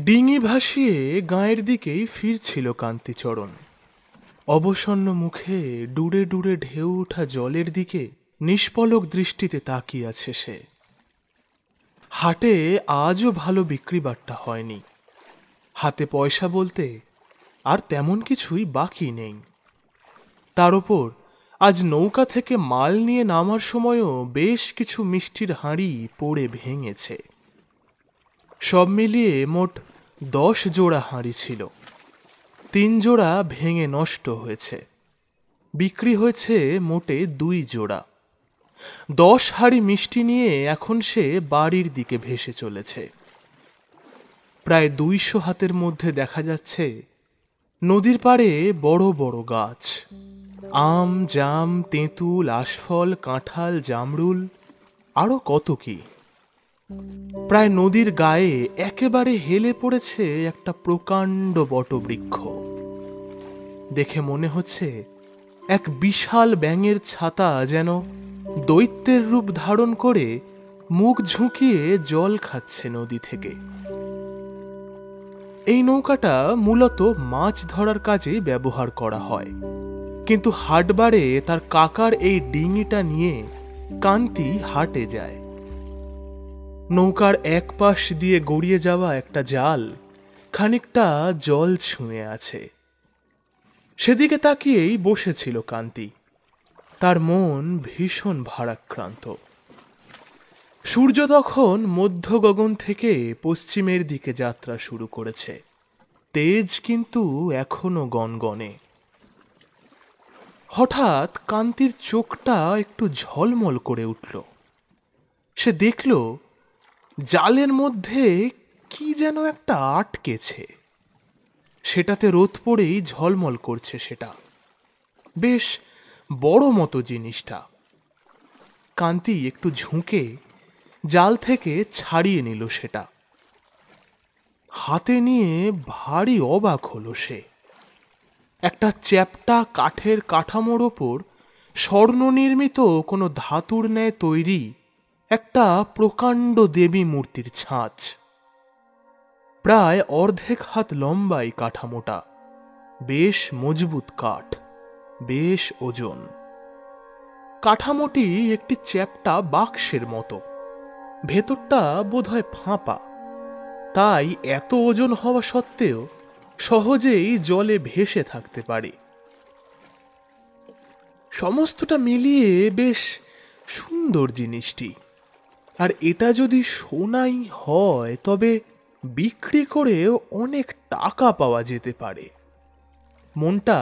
ডিঙি ভাসিয়ে গাঁয়ের দিকেই ফিরছিল কান্তিচরণ। অবসন্ন মুখে ডুরে ডুরে ঢেউ ওঠা জলের দিকে নিষ্পলক দৃষ্টিতে তাকিয়ে আছে সে। হাটে আজও ভালো বিক্রি বাট্টা হয়নি। হাতে পয়সা বলতে আর তেমন কিছুই বাকি নেই। তার ওপর আজ নৌকা থেকে মাল নিয়ে নামার সময়ও বেশ কিছু মিষ্টির হাঁড়ি পড়ে ভেঙেছে। সব মিলিয়ে মোট 10 জোড়া হাঁড়ি ছিল। 3 জোড়া ভেঙে নষ্ট হয়েছে। বিক্রি হয়েছে মোটে 2 জোড়া। 10 হাঁড়ি মিষ্টি নিয়ে এখন সে বাড়ির দিকে ভেসে চলেছে। প্রায় 200 হাতের মধ্যে দেখা যাচ্ছে নদীর পাড়ে বড় বড় গাছ, আম, জাম, তেঁতুল, আশফল, কাঁঠাল, জামরুল, আরো কত কি। প্রায় নদীর গায়ে একেবারে হেলে পড়েছে একটা প্রকাণ্ড বটবৃক্ষ। দেখে মনে হচ্ছে এক বিশাল ব্যাঙের ছাতা যেন দৈত্যের রূপ ধারণ করে মুখ ঝুঁকিয়ে জল খাচ্ছে নদী থেকে। এই নৌকাটা মূলত মাছ ধরার কাজে ব্যবহার করা হয়, কিন্তু হাটবারে তার কাকার এই ডিঙিটা নিয়ে কান্তি হাটে যায়। নৌকার এক পাশ দিয়ে গড়িয়ে যাওয়া একটা জাল খানিকটা জল ছুঁয়ে আছে। সেদিকে তাকিয়েই বসেছিল কান্তি। তার মন ভীষণ ভারাক্রান্ত। সূর্য তখন মধ্য গগন থেকে পশ্চিমের দিকে যাত্রা শুরু করেছে। তেজ কিন্তু এখনো গনগনে। হঠাৎ কান্তির চোখটা একটু ঝলমল করে উঠল। সে দেখল জালের মধ্যে কি যেন একটা আটকেছে। সেটাতে রোদ পড়েই ঝলমল করছে। সেটা বেশ বড় মতো জিনিসটা। কান্তি একটু ঝুঁকে জাল থেকে ছাড়িয়ে নিল সেটা। হাতে নিয়ে ভারী অবাক হলো সে। একটা চ্যাপ্টা কাঠের কাঠামোর ওপর স্বর্ণনির্মিত কোনো ধাতুর ন্যায় তৈরি একটা প্রকাণ্ড দেবী মূর্তির ছাঁচ। প্রায় অর্ধেক হাত লম্বাই কাঠামোটা। বেশ মজবুত কাঠ, বেশ ওজন। কাঠামোটি একটি চ্যাপ্টা বাক্সের মতো। ভেতরটা বোধহয় ফাঁপা, তাই এত ওজন হওয়া সত্ত্বেও সহজেই জলে ভেসে থাকতে পারে। সমস্তটা মিলিয়ে বেশ সুন্দর জিনিসটি। আর এটা যদি সোনাই হয় তবে বিক্রি করে অনেক টাকা পাওয়া যেতে পারে। মনটা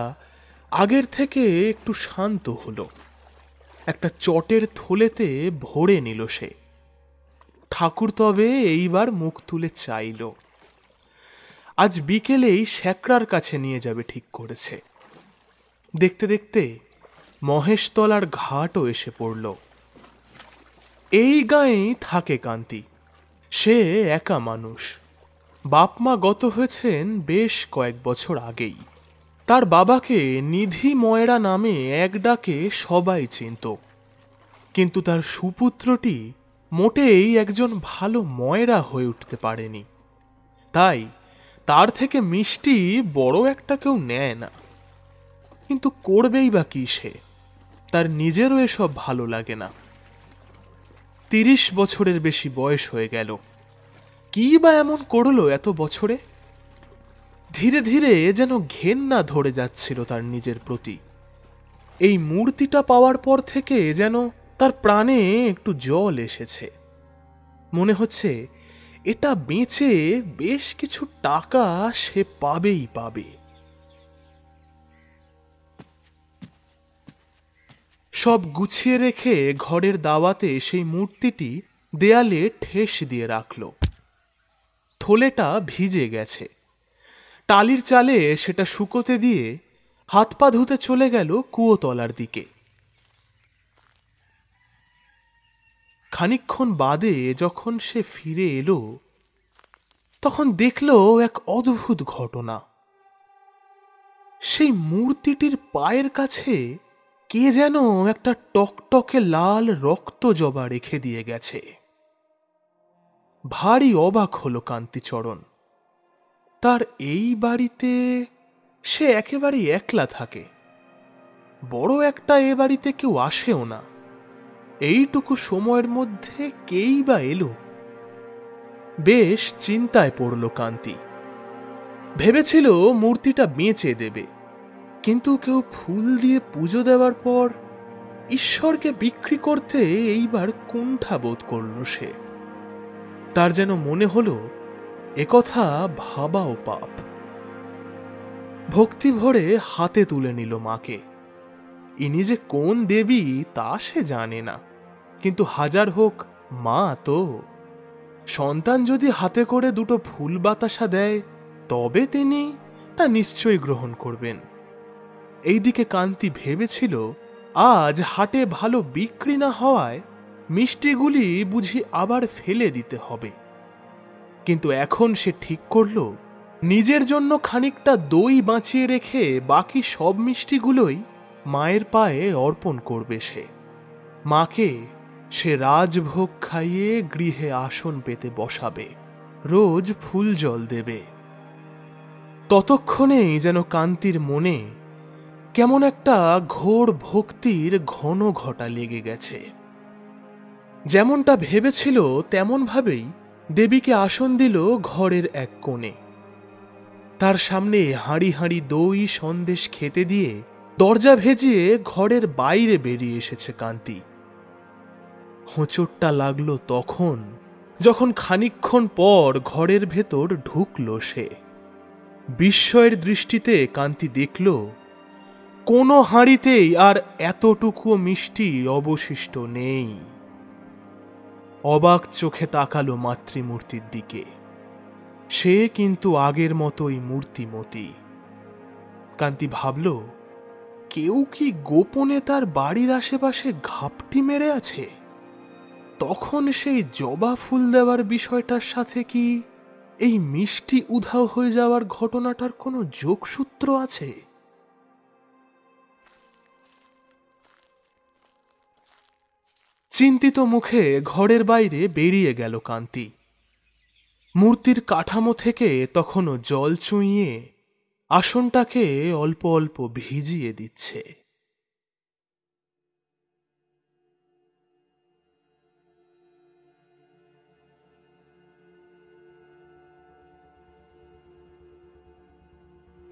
আগের থেকে একটু শান্ত হলো। একটা চটের থলেতে ভরে নিল সে। ঠাকুর তবে এইবার মুখ তুলে চাইল। আজ বিকেলেই শ্যাকরার কাছে নিয়ে যাবে ঠিক করেছে। দেখতে দেখতে মহেশতলার ঘাটও এসে পড়ল। এই গাঁয়েই থাকে কান্তি। সে একা মানুষ। বাপ মা গত হয়েছেন বেশ কয়েক বছর আগেই। তার বাবাকে নিধি ময়রা নামে এক ডাকে সবাই চিনত, কিন্তু তার সুপুত্রটি মোটেই একজন ভালো ময়রা হয়ে উঠতে পারেনি। তাই তার থেকে মিষ্টি বড় একটা কেউ নেয় না। কিন্তু করবেই বা কি সে? তার নিজেরও এসব ভালো লাগে না। 30 বছরের বেশি বয়স হয়ে গেল। কি বা এমন করলো এত বছরে? ধীরে ধীরে যেন ঘেন্না ধরে যাচ্ছিল তার নিজের প্রতি। এই মূর্তিটা পাওয়ার পর থেকে যেন তার প্রাণে একটু জল এসেছে। মনে হচ্ছে এটা বেচে বেশ কিছু টাকা সে পাবেই পাবে। সব গুছিয়ে রেখে ঘরের দাওয়াতে সেই মূর্তিটি দেয়ালে ঠেস দিয়ে রাখল। থলেটা ভিজে গেছে। টালির চালে সেটা শুকোতে দিয়ে হাত পা ধুতে চলে গেল কুয়োতলার দিকে। খানিকক্ষণ বাদে যখন সে ফিরে এলো তখন দেখল এক অদ্ভুত ঘটনা। সেই মূর্তিটির পায়ের কাছে কে যেন একটা টকটকে লাল রক্ত জবা রেখে দিয়ে গেছে। ভারী অবাক হলো কান্তিচরণ। তার এই বাড়িতে সে একেবারেই একলা থাকে। বড় একটা এ বাড়িতে কেউ আসেও না। এইটুকু সময়ের মধ্যে কেই বা এলো? বেশ চিন্তায় পড়ল কান্তি। ভেবেছিল মূর্তিটা বেচে দেবে, কিন্তু কেউ ফুল দিয়ে পুজো দেওয়ার পর ঈশ্বরকে বিক্রি করতে এইবার কুণ্ঠা বোধ করল সে। তার যেন মনে হলো একথা ভাবাও পাপ। ভক্তি ভরে হাতে তুলে নিল মাকে। ইনি যে কোন দেবী তা সে জানে না, কিন্তু হাজার হোক মা তো। সন্তান যদি হাতে করে দুটো ফুল বাতাসা দেয়, তবে তিনি তা নিশ্চয়ই গ্রহণ করবেন। এইদিকে কান্তি ভেবেছিল আজ হাটে ভালো বিক্রি না হওয়ায় মিষ্টিগুলি বুঝি আবার ফেলে দিতে হবে। কিন্তু এখন সে ঠিক করল নিজের জন্য খানিকটা দই বাঁচিয়ে রেখে বাকি সব মিষ্টিগুলোই মায়ের পায়ে অর্পণ করবে সে। মাকে সে রাজভোগ খাইয়ে গৃহে আসন পেতে বসাবে, রোজ ফুল জল দেবে। ততক্ষণেই যেন কান্তির মনে কেমন একটা ঘোর ভক্তির ঘন ঘটা লেগে গেছে। যেমনটা ভেবেছিল তেমন ভাবেই দেবীকে আসন দিল ঘরের এক কোণে। তার সামনে হাঁড়ি হাঁড়ি দই সন্দেশ খেতে দিয়ে দরজা ভেজিয়ে ঘরের বাইরে বেরিয়ে এসেছে কান্তি। হোঁচটটা লাগলো তখন, যখন খানিকক্ষণ পর ঘরের ভেতর ঢুকল সে। বিস্ময়ের দৃষ্টিতে কান্তি দেখল কোনো হাঁড়িতেই আর এতটুকু মিষ্টি অবশিষ্ট নেই। অবাক চোখে তাকালো মাতৃমূর্তির দিকে। সে কিন্তু আগের মতোই মূর্তিমতী। কান্তি ভাবল, কেউ কি গোপনে তার বাড়ির আশেপাশে ঘাপটি মেরে আছে? তখন সেই জবা ফুল দেওয়ার বিষয়টার সাথে কি এই মিষ্টি উধাও হয়ে যাওয়ার ঘটনাটার কোনো যোগসূত্র আছে? চিন্তিত মুখে ঘরের বাইরে বেরিয়ে গেল কান্তি। মূর্তির কাঠামো থেকে তখনও জল চুইয়ে আসনটাকে অল্প অল্প ভিজিয়ে দিচ্ছে।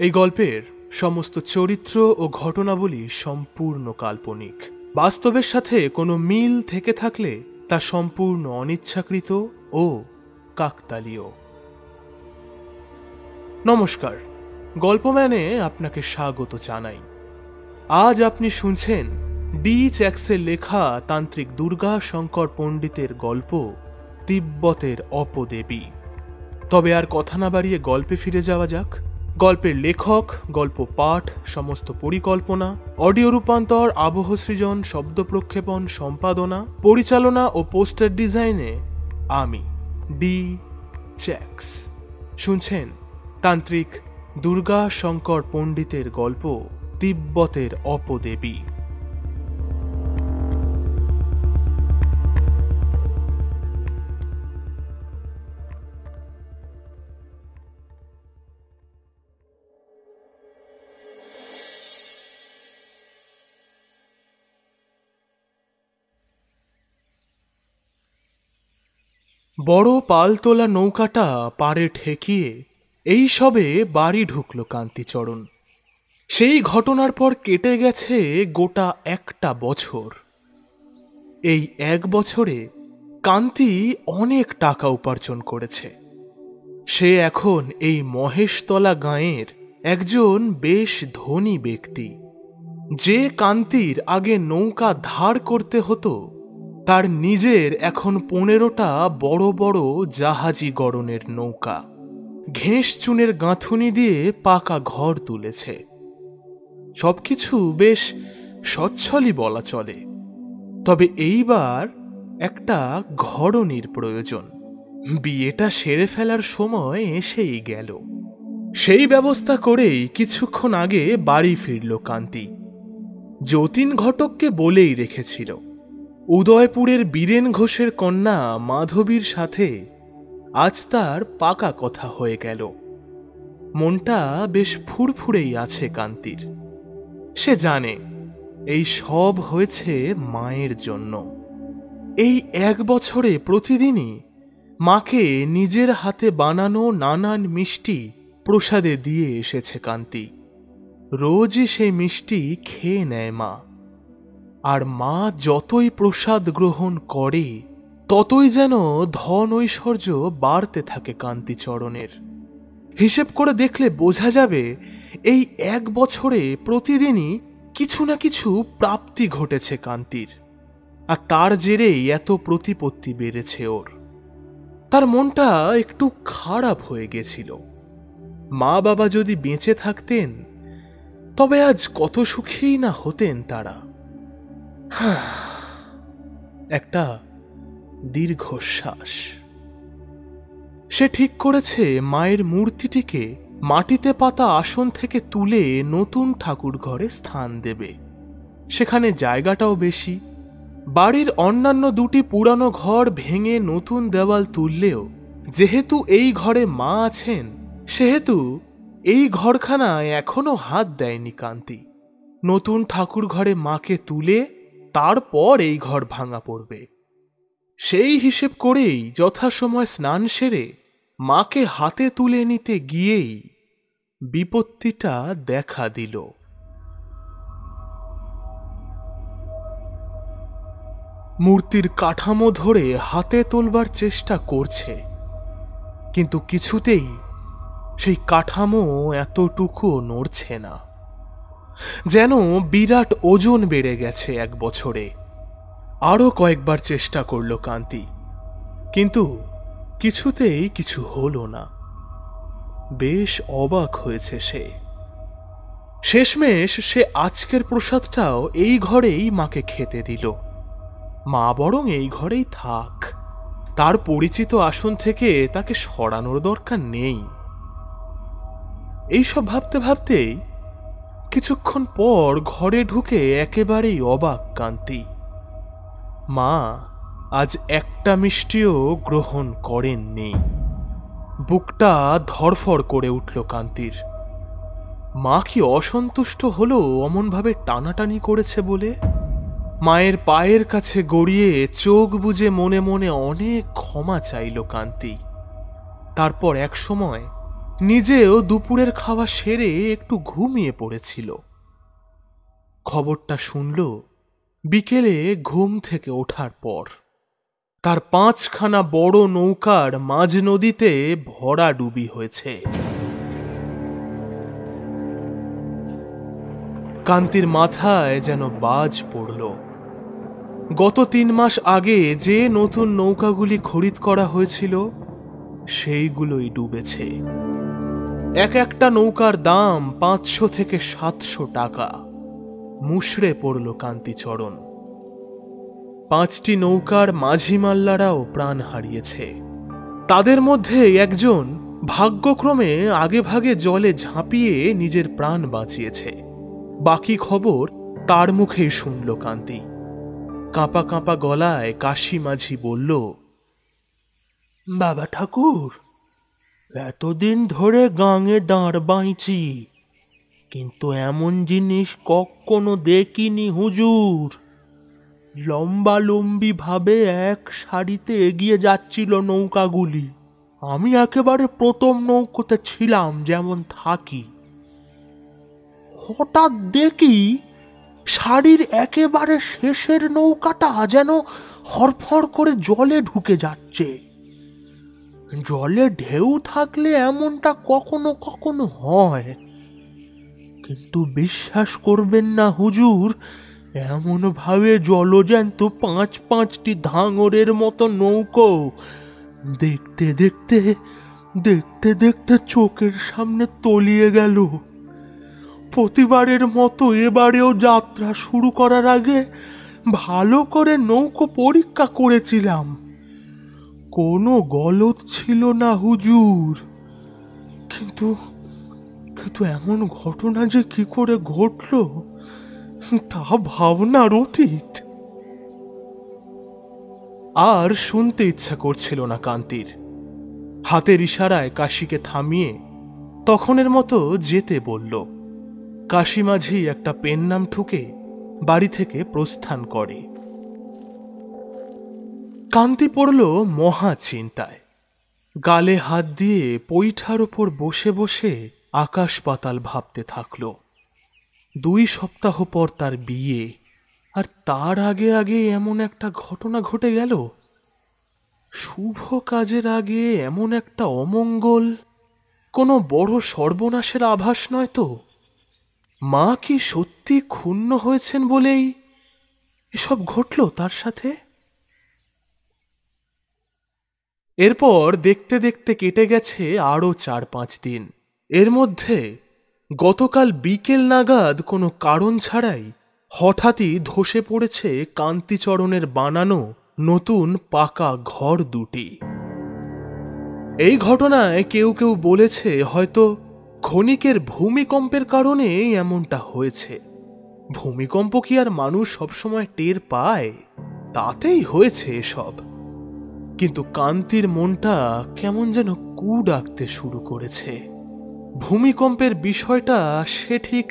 এই গল্পের সমস্ত চরিত্র ও ঘটনাবলী সম্পূর্ণ কাল্পনিক। বাস্তবের সাথে কোনো মিল থেকে থাকলে তা সম্পূর্ণ অনিচ্ছাকৃত ও কাকতালীয়। নমস্কার, গল্পম্যানে আপনাকে স্বাগত জানাই। আজ আপনি শুনছেন ডি চ্যাক্সের লেখা তান্ত্রিক দুর্গা শঙ্কর পণ্ডিতের গল্প তিব্বতের অপদেবী। তবে আর কথা না বাড়িয়ে গল্পে ফিরে যাওয়া যাক। গল্পের লেখক, গল্প পাঠ, সমস্ত পরিকল্পনা, অডিও রূপান্তর, আবহ সৃজন, শব্দ প্রক্ষেপণ, সম্পাদনা, পরিচালনা ও পোস্টার ডিজাইনে আমি ডি চ্যাক্স। শুনছেন তান্ত্রিক দুর্গা শঙ্কর পণ্ডিতের গল্প তিব্বতের অপদেবী। বড় পালতোলা নৌকাটা পাড়ে ঠেকিয়ে এই সবে বাড়ি ঢুকল কান্তিচরণ। সেই ঘটনার পর কেটে গেছে গোটা একটা বছর। এই এক বছরে কান্তি অনেক টাকা উপার্জন করেছে। সে এখন এই মহেশতলা গাঁয়ের একজন বেশ ধনী ব্যক্তি। যে কান্তির আগে নৌকা ধার করতে হতো, তার নিজের এখন 15টা বড় বড় জাহাজি গড়নের নৌকা। ঘেঁষ চুনের গাঁথুনি দিয়ে পাকা ঘর তুলেছে। সবকিছু বেশ সচ্ছলই বলা চলে। তবে এইবার একটা ঘরণীর প্রয়োজন। বিয়েটা সেরে ফেলার সময় এসেই গেল। সেই ব্যবস্থা করেই কিছুক্ষণ আগে বাড়ি ফিরল কান্তি। যতীন ঘটককে বলেই রেখেছিল উদয়পুরের বীরেন ঘোষের কন্যা মাধবীর সাথে আজ তার পাকা কথা হয়ে গেল। মনটা বেশ ফুরফুরেই আছে কান্তির। সে জানে এই সব হয়েছে মায়ের জন্য। এই 1 বছরে প্রতিদিনই মাকে নিজের হাতে বানানো নানান মিষ্টি প্রসাদে দিয়ে এসেছে কান্তি। রোজই সেই মিষ্টি খেয়ে নেয় মা। আর মা যতই প্রসাদ গ্রহণ করে ততই যেন ধন ঐশ্বর্য বাড়তে থাকে কান্তিচরণের। হিসেব করে দেখলে বোঝা যাবে এই 1 বছরে প্রতিদিনই কিছু না কিছু প্রাপ্তি ঘটেছে কান্তির। আর তার জেরেই এত প্রতিপত্তি বেড়েছে ওর। তার মনটা একটু খারাপ হয়ে গেছিল। মা বাবা যদি বেঁচে থাকতেন তবে আজ কত সুখী না হতেন তারা। একটা দীর্ঘশ্বাস। সে ঠিক করেছে মায়ের মূর্তিটিকে মাটিতে পাতা আসন থেকে তুলে নতুন ঠাকুর ঘরে স্থান দেবে। সেখানে জায়গাটাও বেশি। বাড়ির অন্যান্য 2টি পুরানো ঘর ভেঙে নতুন দেওয়াল তুললেও যেহেতু এই ঘরে মা আছেন সেহেতু এই ঘরখানায় এখনো হাত দেয়নি কান্তি। নতুন ঠাকুর ঘরে মাকে তুলে তারপর এই ঘর ভাঙা পড়বে। সেই হিসেব করেই যথাসময় স্নান সেরে মাকে হাতে তুলে নিতে গিয়েই বিপত্তিটা দেখা দিল। মূর্তির কাঠামো ধরে হাতে তোলবার চেষ্টা করছে, কিন্তু কিছুতেই সেই কাঠামো এতটুকুও নড়ছে না। যেন বিরাট ওজন বেড়ে গেছে 1 বছরে। আরো কয়েকবার চেষ্টা করল কান্তি, কিন্তু কিছুতেই কিছু হলো না। বেশ অবাক হয়েছে সে। শেষমেশ সে আজকের প্রসাদটাও এই ঘরেই মাকে খেতে দিল। মা বরং এই ঘরেই থাক, তার পরিচিত আসন থেকে তাকে সরানোর দরকার নেই। এইসব ভাবতে ভাবতেই কিছুক্ষণ পর ঘরে ঢুকে একেবারেই অবাক কান্তি। মা আজ একটা মিষ্টিও গ্রহণ করেননি। বুকটা ধরফর করে উঠল কান্তির। মা কি অসন্তুষ্ট হলো অমনভাবে টানাটানি করেছে বলে? মায়ের পায়ের কাছে গড়িয়ে চোখ বুজে মনে মনে অনেক ক্ষমা চাইল কান্তি। তারপর এক সময় নিজেও দুপুরের খাওয়া সেরে একটু ঘুমিয়ে পড়েছিল। খবরটা শুনল বিকেলে ঘুম থেকে ওঠার পর। তার 5খানা বড় নৌকার মাঝ নদীতে ভরাডুবি হয়েছে। কান্তির মাথায় যেন বাজ পড়ল। গত 3 মাস আগে যে নতুন নৌকাগুলি খরিদ করা হয়েছিল সেইগুলোই ডুবেছে। এক একটা নৌকার দাম 500 থেকে 700 টাকা। মুষড়ে পড়ল কান্তিচরণ। 5টি নৌকার মাঝি মাল্লারাও প্রাণ হারিয়েছে। তাদের মধ্যে একজন ভাগ্যক্রমে আগে ভাগে জলে ঝাঁপিয়ে নিজের প্রাণ বাঁচিয়েছে। বাকি খবর তার মুখেই শুনল কান্তি। কাঁপা কাঁপা গলায় কাশি মাঝি বলল, বাবা ঠাকুর, এতদিন ধরে গাঙে দাঁড় বাইছি, কিন্তু এমন জিনিস কখনো দেখিনি হুজুর। লম্বালম্বি ভাবে এক সারিতে এগিয়ে যাচ্ছিল নৌকাগুলি। আমি একেবারে প্রথম নৌকোতে ছিলাম যেমন থাকি। হঠাৎ দেখি সারির একেবারে শেষের নৌকাটা যেন হরফর করে জলে ঢুকে যাচ্ছে। জলে ঢেউ থাকলে এমনটা কখনো কখনো হয়, কিন্তু বিশ্বাস করবেন না হুজুর, এমন ভাবে জলজ্যান্ত 5-5টি ধাঙরের মতো নৌকো দেখতে দেখতে দেখতে দেখতে চোখের সামনে তলিয়ে গেল। প্রতিবারের মতো এবারেও যাত্রা শুরু করার আগে ভালো করে নৌকো পরীক্ষা করেছিলাম। কোনো গলদ ছিল না হুজুর, কিন্তু কিন্তু এমন ঘটনা যে কি করে ঘটল তা ভাবনার অতীত। আর শুনতে ইচ্ছা করছিল না কান্তির। হাতের ইশারায় কাশিকে থামিয়ে তখনের মতো যেতে বলল। কাশি মাঝি একটা পেন নাম ঠুকে বাড়ি থেকে প্রস্থান করে। কান্তি পড়ল মহা চিন্তায়। গালে হাত দিয়ে পৈঠার ওপর বসে বসে আকাশ পাতাল ভাবতে থাকল। 2 সপ্তাহ পর তার বিয়ে, আর তার আগে আগে এমন একটা ঘটনা ঘটে গেল। শুভ কাজের আগে এমন একটা অমঙ্গল, কোনো বড় সর্বনাশের আভাস নয় তো? মা কি সত্যি ক্ষুণ্ণ হয়েছেন বলেই এসব ঘটল তার সাথে? এরপর দেখতে দেখতে কেটে গেছে আরও 4-5 দিন। এর মধ্যে গতকাল বিকেল নাগাদ কোনো কারণ ছাড়াই হঠাৎই ধসে পড়েছে কান্তিচরণের বানানো নতুন পাকা ঘর দুটি। এই ঘটনায় কেউ কেউ বলেছে হয়তো ক্ষণিকের ভূমিকম্পের কারণে এমনটা হয়েছে। ভূমিকম্প কি আর মানুষ সবসময় টের পায়? তাতেই হয়েছে এসব। কিন্তু কান্তির মনটা কেমন যেন কু ডাকতে শুরু করেছে। ভূমিকম্পের বিষয়টা সে ঠিক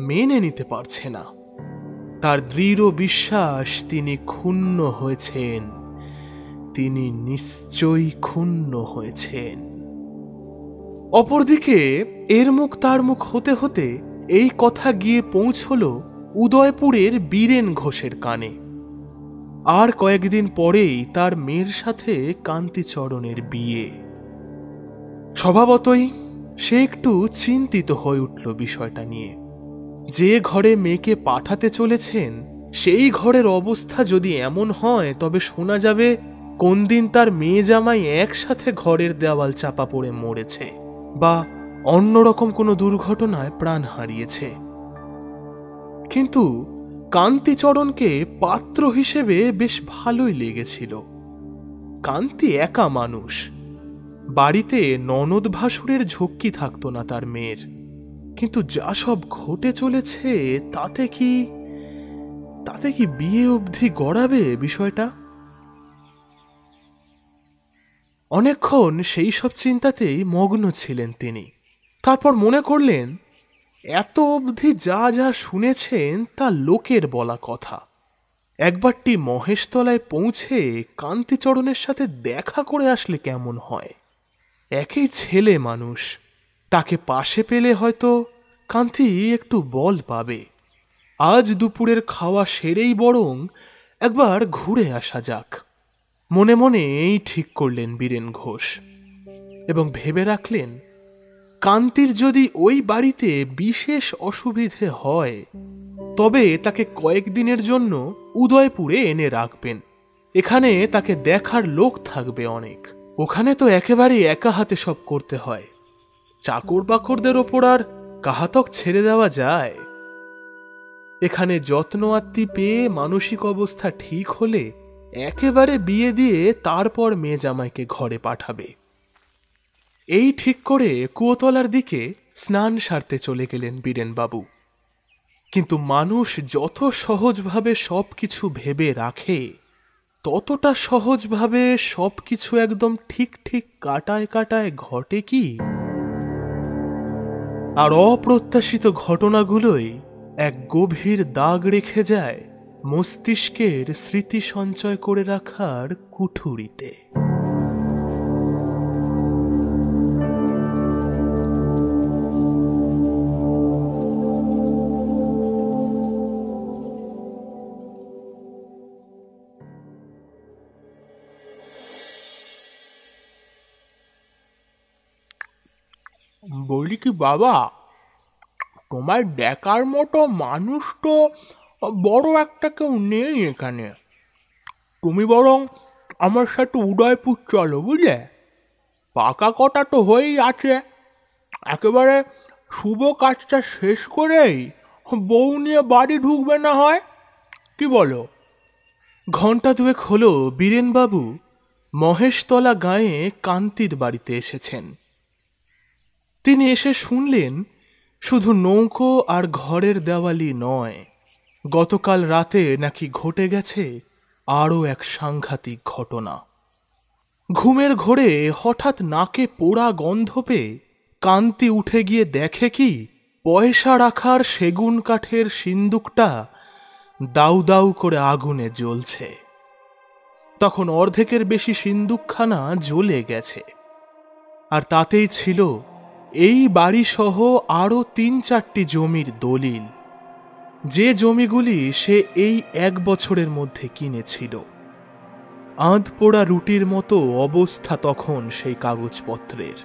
মেনে নিতে পারছে না। তার দৃঢ় বিশ্বাস তিনি ক্ষুণ্ণ হয়েছেন, তিনি নিশ্চয়ই ক্ষুণ্ণ হয়েছেন। অপরদিকে এর মুখ তার মুখ হতে হতে এই কথা গিয়ে পৌঁছল উদয়পুরের বীরেন ঘোষের কানে। আর কয়েকদিন পরেই তার মেয়ের সাথে কান্তিচরণের বিয়ে। স্বভাবতই সে একটু চিন্তিত হয়ে উঠল বিষয়টা নিয়ে। যে ঘরে মেয়েকে পাঠাতে চলেছেন সেই ঘরের অবস্থা যদি এমন হয়, তবে শোনা যাবে কোন দিন তার মেয়ে জামাই একসাথে ঘরের দেওয়াল চাপা পড়ে মরেছে, বা অন্যরকম কোনো দুর্ঘটনায় প্রাণ হারিয়েছে। কিন্তু কান্তিচরণকে পাত্র হিসেবে বেশ ভালোই লেগেছিল। কান্তি একা মানুষ, বাড়িতে ননদ ভাসুরের ঝক্কি থাকতো না তার মেয়ের। কিন্তু যা সব ঘটে চলেছে তাতে কি বিয়ে অবধি গড়াবে বিষয়টা? অনেকক্ষণ সেই সব চিন্তাতেই মগ্ন ছিলেন তিনি। তারপর মনে করলেন এত অবধি যা যা শুনেছেন তা লোকের বলা কথা। একবারটি মহেশতলায় পৌঁছে কান্তিচরণের সাথে দেখা করে আসলে কেমন হয়? একই ছেলে মানুষ, তাকে পাশে পেলে হয়তো কান্তি একটু বল পাবে। আজ দুপুরের খাওয়া সেরেই বরং একবার ঘুরে আসা যাক, মনে মনে এই ঠিক করলেন বীরেন ঘোষ। এবং ভেবে রাখলেন কান্তির যদি ওই বাড়িতে বিশেষ অসুবিধে হয় তবে তাকে কয়েকদিনের জন্য উদয়পুরে এনে রাখবেন। এখানে তাকে দেখার লোক থাকবে অনেক। ওখানে তো একেবারে একা হাতে সব করতে হয়, চাকর বাকরদের ওপর আর কাহাতক ছেড়ে দেওয়া যায়? এখানে যত্ন আত্মি পেয়ে মানসিক অবস্থা ঠিক হলে একেবারে বিয়ে দিয়ে তারপর মেয়ে জামাইকে ঘরে পাঠাবে। এই ঠিক করে কুয়োতলার দিকে স্নান সারতে চলে গেলেন বীরেনবাবু। কিন্তু মানুষ যত সহজভাবে সবকিছু ভেবে রাখে, ততটা সহজভাবে সবকিছু একদম ঠিক ঠিক কাটায় কাটায় ঘটে কি? আর অপ্রত্যাশিত ঘটনাগুলোই এক গভীর দাগ রেখে যায় মস্তিষ্কের স্মৃতি সঞ্চয় করে রাখার কুঠুরিতে। বলি কি বাবা, তোমার দেখার মতো মানুষ তো বড় একটা কেউ নেই এখানে। তুমি বরং আমার সাথে উদয়পুর চলো, বুঝলে? পাকা কথা তো হয়েই আছে। একেবারে শুভ কাজটা শেষ করেই বউ নিয়ে বাড়ি ঢুকবে না হয়, কি বলো? ঘণ্টা 2 হলো বীরেনবাবু মহেশতলা গাঁয়ে কান্তির বাড়িতে এসেছেন। তিনি এসে শুনলেন শুধু নৌকো আর ঘরের দেওয়ালি নয়, গতকাল রাতে নাকি ঘটে গেছে আরও এক সাংঘাতিক ঘটনা। ঘুমের ঘোরে হঠাৎ নাকে পোড়া গন্ধ পেয়ে কান্তি উঠে গিয়ে দেখে কি পয়সা রাখার সেগুন কাঠের সিন্দুকটা দাউ দাউ করে আগুনে জ্বলছে। তখন অর্ধেকের বেশি সিন্দুকখানা জ্বলে গেছে, আর তাতেই ছিল এই বাড়িসহ আরও ৩-৪টি জমির দলিল, যে জমিগুলি সে এই ১ বছরের মধ্যে কিনেছিল। আধ পোড়া রুটির মতো অবস্থা তখন সেই কাগজপত্রের।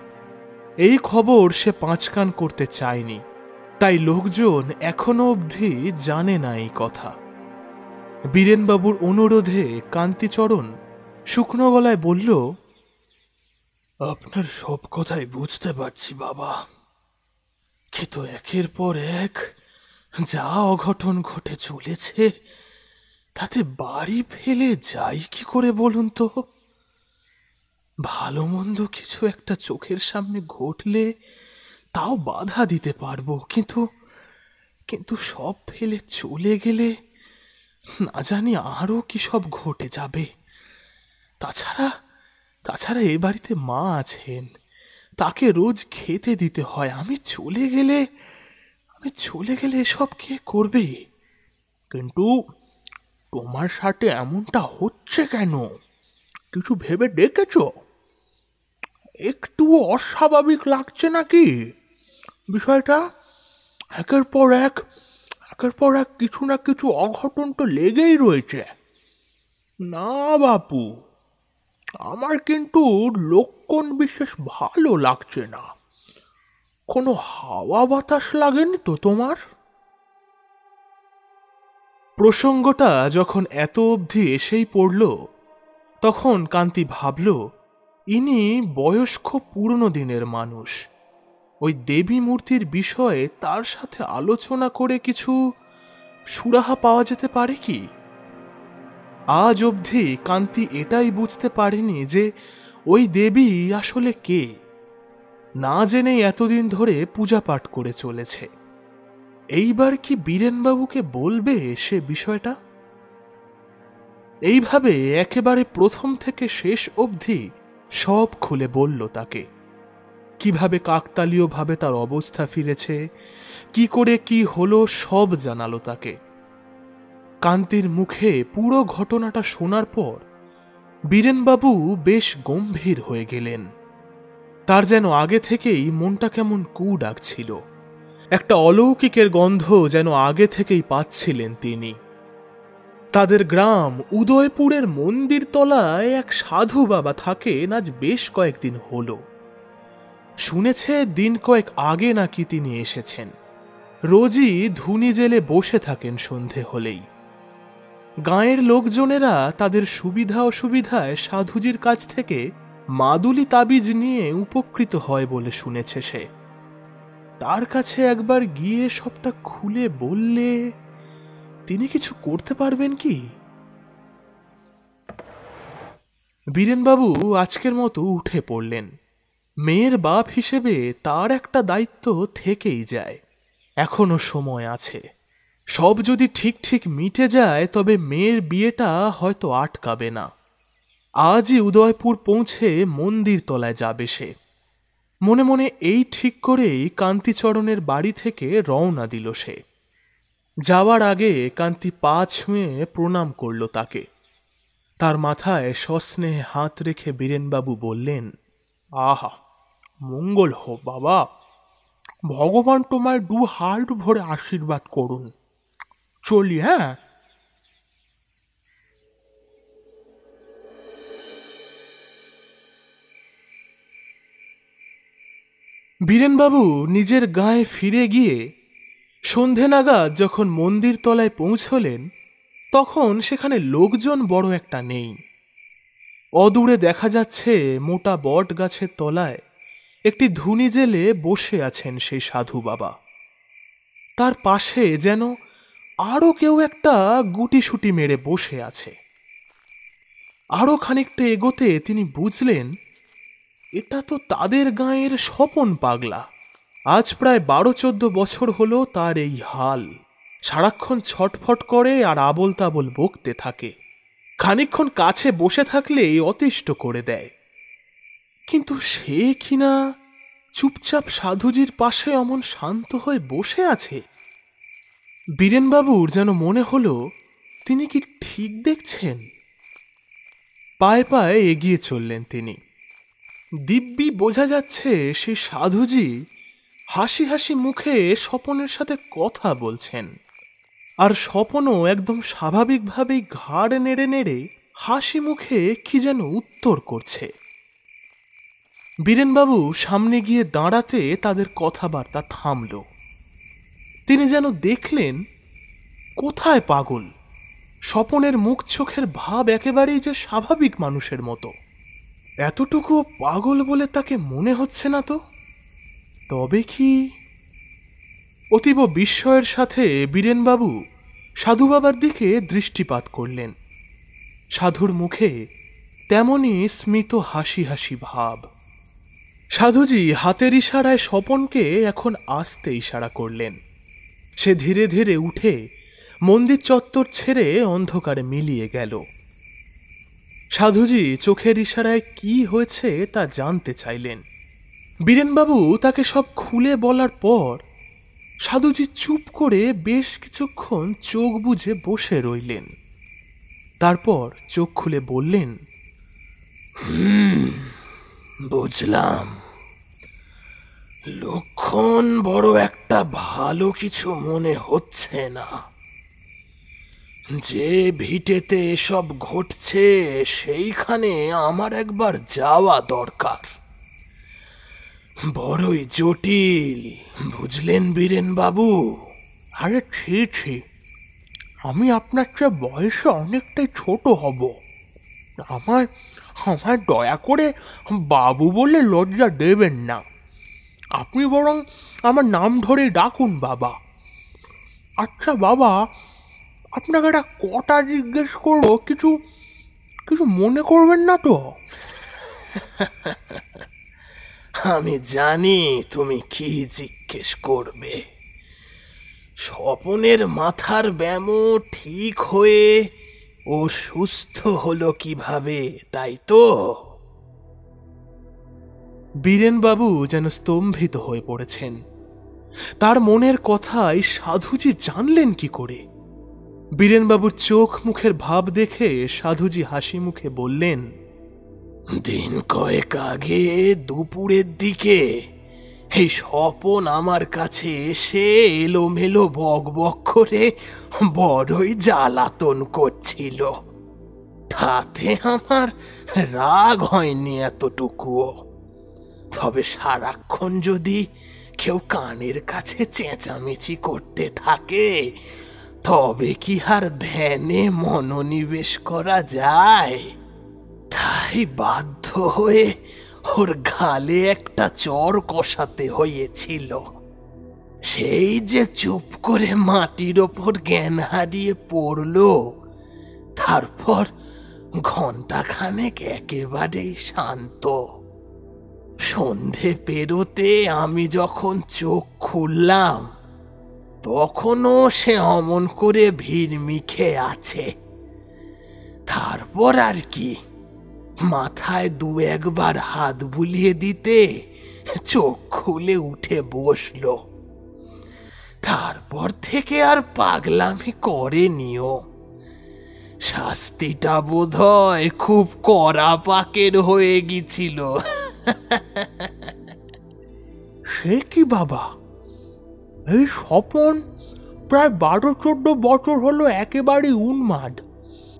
এই খবর সে পাঁচকান করতে চায়নি, তাই লোকজন এখনো অবধি জানে না এই কথা। বীরেনবাবুর অনুরোধে কান্তিচরণ শুকনো গলায় বলল, আপনার সব কথাই বুঝতে পারছি বাবা, কিন্তু একের পর এক যা অঘটন ঘটে চলেছে তাতে বাড়ি ফেলে যাই কি করে বলুন তো? ভালো মন্দ কিছু একটা চোখের সামনে ঘটলে তাও বাধা দিতে পারবো, কিন্তু সব ফেলে চলে গেলে না জানি আরো কি সব ঘটে যাবে। তাছাড়া এ বাড়িতে মা আছেন, তাকে রোজ খেতে দিতে হয়। আমি চলে গেলে এসব কে করবে? কিন্তু তোমার সাথে এমনটা হচ্ছে কেন? কিছু ভেবে দেখেছ? একটু অস্বাভাবিক লাগছে নাকি বিষয়টা? একের পর এক কিছু না কিছু অঘটন তো লেগেই রয়েছে। না বাপু, আমার কিন্তু লক্ষণ বিশেষ ভালো লাগছে না। কোনো হাওয়া বাতাস লাগেনি তো তোমার? প্রসঙ্গটা যখন এত অবধি এসেই পড়ল, তখন কান্তি ভাবল, ইনি বয়স্ক পুরনো দিনের মানুষ। ওই দেবী মূর্তির বিষয়ে তার সাথে আলোচনা করে কিছু সুরাহা পাওয়া যেতে পারে কি? আজ অবধি কান্তি এটাই বুঝতে পারেনি যে ওই দেবী আসলে কে। না জেনেই এতদিন ধরে পূজা পাঠ করে চলেছে। এইবার কি বীরেনবাবুকে বলবে সে বিষয়টা? এইভাবে একেবারে প্রথম থেকে শেষ অবধি সব খুলে বলল তাকে। কিভাবে কাকতালীয়ভাবে তার অবস্থা ফিরেছে, কি করে কি হলো, সব জানালো তাকে। কান্তির মুখে পুরো ঘটনাটা শোনার পর বীরেনবাবু বেশ গম্ভীর হয়ে গেলেন। তার যেন আগে থেকেই মনটা কেমন কু ডাকছিল। একটা অলৌকিকের গন্ধ যেন আগে থেকেই পাচ্ছিলেন তিনি। তাদের গ্রাম উদয়পুরের মন্দির তলায় এক সাধু বাবা থাকেন আজ বেশ কয়েকদিন হলো। শুনেছে দিন কয়েক আগে নাকি তিনি এসেছেন। রোজই ধুনি জেলে বসে থাকেন সন্ধে হলেই। গাঁয়ের লোকজনেরা তাদের সুবিধা অসুবিধায় সাধুজির কাছ থেকে মাদুলি তাবিজ নিয়ে উপকৃত হয় বলে শুনেছে সে। তার কাছে একবার গিয়ে সবটা খুলে বললে তিনি কিছু করতে পারবেন কি? বীরেনবাবু আজকের মতো উঠে পড়লেন। মেয়ের বাপ হিসেবে তার একটা দায়িত্ব থেকেই যায়। এখনো সময় আছে। সব যদি ঠিক ঠিক মিটে যায় তবে মেয়ের বিয়েটা হয়তো আটকাবে না। আজই উদয়পুর পৌঁছে মন্দির তলায় যাবে সে। মনে মনে এই ঠিক করেই কান্তিচরণের বাড়ি থেকে রওনা দিল সে। যাওয়ার আগে কান্তি পা ছুঁয়ে প্রণাম করল তাকে। তার মাথায় সস্নেহে হাত রেখে বীরেনবাবু বললেন, আহা, মঙ্গল হোক বাবা। ভগবান তোমায় 2 হাত ভরে আশীর্বাদ করুন। চলি, হ্যাঁ? বীরেনবাবু নিজের গাঁয়ে ফিরে গিয়ে সন্ধে নাগাদ যখন মন্দির তলায় পৌঁছলেন, তখন সেখানে লোকজন বড় একটা নেই। অদূরে দেখা যাচ্ছে মোটা বট গাছের তলায় একটি ধুনি জেলে বসে আছেন সেই সাধু বাবা। তার পাশে যেন আরো কেউ একটা গুটিসুটি মেরে বসে আছে। আরো খানিকটা এগোতে তিনি বুঝলেন এটা তো তাদের গাঁয়ের স্বপন পাগলা। আজ প্রায় 12-14 বছর হলো তার এই হাল। সারাক্ষণ ছটফট করে আর আবোল তাবোল বকতে থাকে। খানিকক্ষণ কাছে বসে থাকলেই অতিষ্ঠ করে দেয়। কিন্তু সে কিনা চুপচাপ সাধুজির পাশে অমন শান্ত হয়ে বসে আছে। বীরেনবাবুর যেন মনে হলো তিনি কি ঠিক দেখছেন। পায়ে পায়ে এগিয়ে চললেন তিনি। দিব্যি বোঝা যাচ্ছে সেই সাধুজি হাসি হাসি মুখে স্বপনের সাথে কথা বলছেন, আর স্বপনও একদম স্বাভাবিকভাবেই ঘাড় নেড়ে নেড়ে হাসি মুখে কি যেন উত্তর করছে। বীরেনবাবু সামনে গিয়ে দাঁড়াতে তাদের কথাবার্তা থামল। তিনি যেন দেখলেন কোথায় পাগল। স্বপনের মুখ চোখের ভাব একেবারেই যে স্বাভাবিক মানুষের মতো। এতটুকু পাগল বলে তাকে মনে হচ্ছে না তো। তবে কি? অতীব বিস্ময়ের সাথে বীরেনবাবু সাধু বাবার দিকে দৃষ্টিপাত করলেন। সাধুর মুখে তেমনই স্মিত হাসি হাসি ভাব। সাধুজি হাতের ইশারায় স্বপনকে এখন আসতে ইশারা করলেন। সে ধীরে ধীরে উঠে মন্দির চত্বর ছেড়ে অন্ধকারে মিলিয়ে গেল। সাধুজি চোখের ইশারায় কি হয়েছে তা জানতে চাইলেন। বীরেনবাবু তাকে সব খুলে বলার পর সাধুজি চুপ করে বেশ কিছুক্ষণ চোখ বুজে বসে রইলেন। তারপর চোখ খুলে বললেন, বুঝলাম, লক্ষণ বড় একটা ভালো কিছু মনে হচ্ছে না। যে ভিটেতে এসব ঘটছে সেইখানে আমার একবার যাওয়া দরকার। বড়ই জটিল, বুঝলেন বীরেনবাবু? আরে ছি, আমি আপনার চেয়ে বয়সে অনেকটাই ছোট হব। আমায় আমায় দয়া করে বাবু বলে লজ্জা দেবেন না। আপনি বরং আমার নাম ধরে ডাকুন বাবা। আচ্ছা বাবা, আপনাকে একটা কথা জিজ্ঞেস করবো, কিছু কিছু মনে করবেন না তো? আমি জানি তুমি কি জিজ্ঞেস করবে। স্বপনের মাথার ব্যামো ঠিক হয়ে ও সুস্থ হলো কিভাবে, তাই তো? বীরেনবাবু যেন স্তম্ভিত হয়ে পড়েছেন। তার মনের কথাই সাধুজি জানলেন কি করে? বীরেনবাবুর চোখ মুখের ভাব দেখে সাধুজি হাসি মুখে বললেন, দিন কয়েক আগে দুপুরের দিকে এই স্বপন আমার কাছে এসে এলোমেলো বক বক করে বড়ই জ্বালাতন করছিল। তাতে আমার রাগ হয়নি এতটুকুও। তবে সারাক্ষণ যদি কেউ কানের কাছে চেঁচামেচি করতে থাকে তবে কি আর ধ্যানে মনোনিবেশ করা যায়? তাই বাধ্য হয়ে ওর গালে একটা চর কষাতে হয়েছিল। সেই যে চুপ করে মাটির ওপর জ্ঞান হারিয়ে পড়ল, তারপর ঘন্টাখানেক একেবারেই শান্ত। সন্ধে পেরোতে আমি যখন চোখ খুললাম তখনও সে অমন করে ভিড়মিখে আছে। তারপর আর কি, মাথায় দু একবার হাত বুলিয়ে দিতে চোখ খুলে উঠে বসল। তারপর থেকে আর পাগলামি করেনিও। শাস্তিটা বোধহয় খুব কড়া পাকের হয়ে গিয়েছিল। সে কি বাবা, এই স্বপন প্রায় 12-14 বছর হলো একেবারেই উন্মাদ।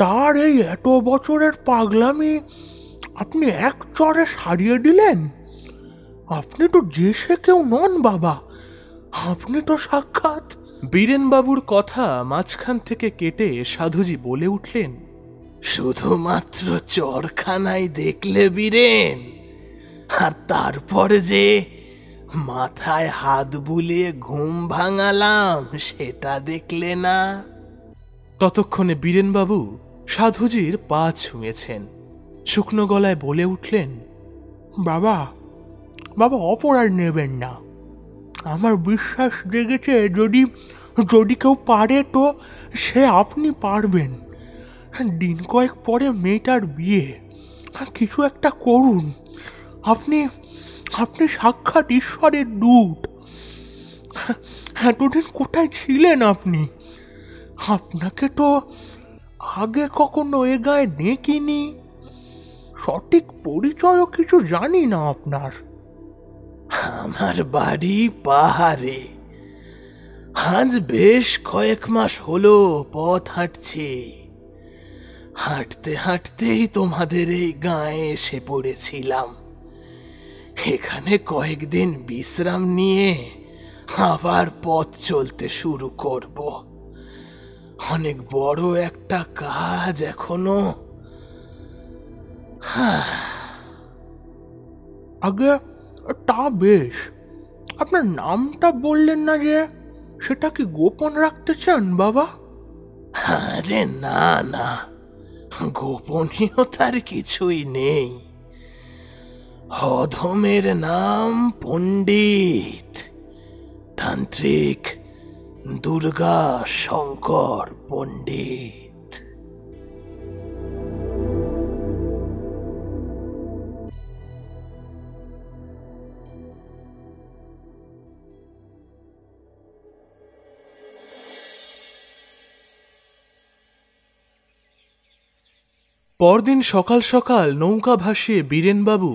তার এই এত বছরের পাগলামি আপনি এক চড়ে সারিয়ে দিলেন? আপনি তো যে সে কেউ নন বাবা, আপনি তো সাক্ষাৎ। বীরেনবাবুর কথা মাঝখান থেকে কেটে সাধুজি বলে উঠলেন, শুধুমাত্র চরখানায় দেখলে বীরেন, আর তারপর যে মাথায় হাত বুলিয়ে ঘুম ভাঙালাম সেটা দেখলে না? ততক্ষণে বীরেনবাবু সাধুজির পা ছুঁয়েছেন। শুকনো গলায় বলে উঠলেন, বাবা বাবা, অপরাধ নেবেন না। আমার বিশ্বাস জেগেছে, যদি যদি কেউ পারে তো সে আপনি পারবেন। দিন কয়েক পরে মেয়েটার বিয়ে, কিছু একটা করুন। আপনি আপনি সাক্ষাৎ ঈশ্বরের দূত। এতদিন কোথায় ছিলেন আপনি? আপনাকে তো আগে কখনো এ গায়ে দেখিনি, সঠিক পরিচয়ও কিছু জানি না আপনার। আমার বাড়ি পাহাড়ে। আজ বেশ কয়েক মাস হলো পথ হাঁটছি। হাঁটতে হাঁটতেই তোমাদের এই গাঁয়ে এসে পড়েছিলাম। এখানে কয়েকদিন বিশ্রাম নিয়ে আবার পথ চলতে শুরু করব। অনেক বড় একটা কাজ এখনো। আগে তা বেশ, আপনার নামটা বললেন না যে, সেটা কি গোপন রাখতে চান বাবা? আরে না না, গোপনীয়তার কিছুই নেই। অধমের নাম পণ্ডিত, তান্ত্রিক দুর্গা শঙ্কর পণ্ডিত। পরদিন সকাল সকাল নৌকা ভাসিয়ে বীরেনবাবু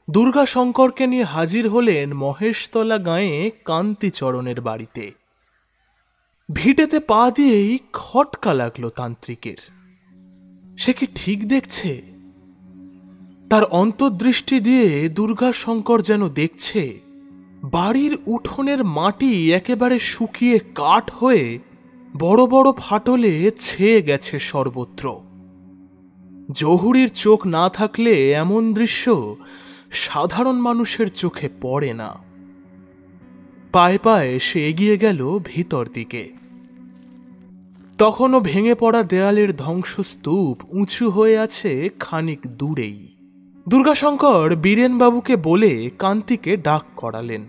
দুর্গাশঙ্করকে নিয়ে হাজির হলেন মহেশতলা গাঁয়ে কান্তিচরণের বাড়িতে। ভিটেতে পা দিয়েই খটকা লাগলো তান্ত্রিকের। সে কি ঠিক দেখছে? তার অন্তর্দৃষ্টি দিয়ে দুর্গাশঙ্কর যেন দেখছে বাড়ির উঠোনের মাটি একেবারে শুকিয়ে কাঠ হয়ে বড় বড় ফাটলে ছেয়ে গেছে সর্বত্র। জহুরির চোখ না থাকলে এমন দৃশ্য সাধারণ মানুষের চোখে পড়ে না। পায়ে পায়ে সে এগিয়ে গেল ভিতর দিকে। তখনও ভেঙে পড়া দেয়ালের ধ্বংসস্তূপ উঁচু হয়ে আছে খানিক দূরেই। দুর্গাশঙ্কর বীরেনবাবুকে বলে কান্তিকে ডাক করালেন।